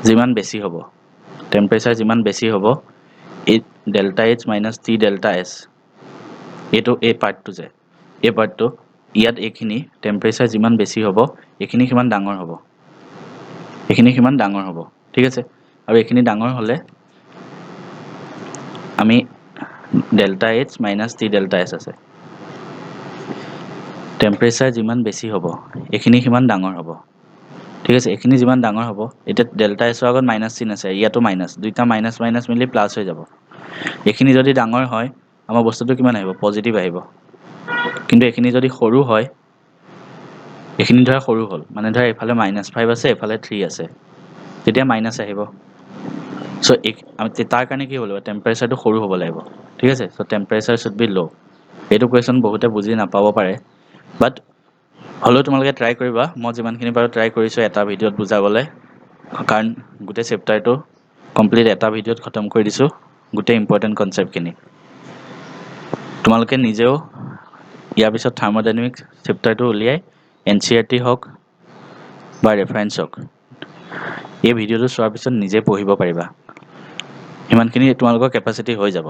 যিমান বেছি হ'ব টেম্পাৰেচাৰ যিমান বেছি হ'ব এই delta H minus T delta S এইটো এই পাৰ্টটো যে এই পাৰ্টটো ইয়াত এইখিনি টেম্পাৰেচাৰ যিমান বেছি হ'ব এইখিনি সিমান ডাঙৰ হ'ব ঠিক আছে আৰু এইখিনি ডাঙৰ হ'লে আমি delta H minus T delta S আছে টেম্পাৰেচাৰ যিমান বেছি হ'ব এইখিনি সিমান ডাঙৰ হ'ব ঠিক আছে এইখিনি যিমান ডাঙৰ হ'ব এতিয়া ডেল্টা এছৰ আগত মাইনাছ চিন আছে ইয়াতো মাইনাছ দুইটা মাইনাছ মাইনাছ মিলি প্লাছ হৈ যাব এইখিনি যদি ডাঙৰ হয় আমাৰ বস্তুটো কিমান আহিব পজিটিভ আহিব কিন্তু এইখিনি যদি সৰু হয় এইখিনি ধৰা সৰু হ'ল মানে ধৰা এইফালে -5 আছে এইফালে 3 আছে তেতিয়া মাইনাছ আহিব চ' আমি তাৰ কাৰণে কি হ'ব টেম্পাৰেচাৰটো সৰু হ'ব লাগিব ঠিক আছে চ' টেম্পাৰেচাৰ শুড বি ল' এইটো কুৱেশ্যন বহুতে বুজি নাপাব পাৰে বাট হ'লেও তোমালোকে ট্ৰাই কৰিবা মই যিমানখিনি পাৰোঁ ট্ৰাই কৰিছোঁ এটা ভিডিঅ'ত বুজাবলৈ কাৰণ গোটেই চেপ্টাৰটো কমপ্লিট এটা ভিডিঅ'ত খতম কৰি দিছোঁ গোটেই ইম্পৰ্টেণ্ট কনচেপ্টখিনি তোমালোকে নিজেও ইয়াৰ পিছত থাৰ্মোডাইনামিক্স চেপ্টাৰটো উলিয়াই NCERT হওক বা ৰেফাৰেঞ্চ হওক এই ভিডিঅ'টো চোৱাৰ পিছত নিজে পঢ়িব পাৰিবা সিমানখিনি তোমালোকৰ কেপাচিটি হৈ যাব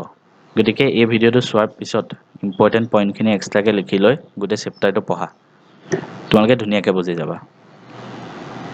গতিকে এই ভিডিঅ'টো চোৱাৰ পিছত ইম্পৰ্টেণ্ট পইণ্টখিনি এক্সট্ৰাকৈ লিখি লৈ গোটেই চেপ্টাৰটো পঢ়া তোমালোকে ধুনীয়াকৈ বুজি যাবা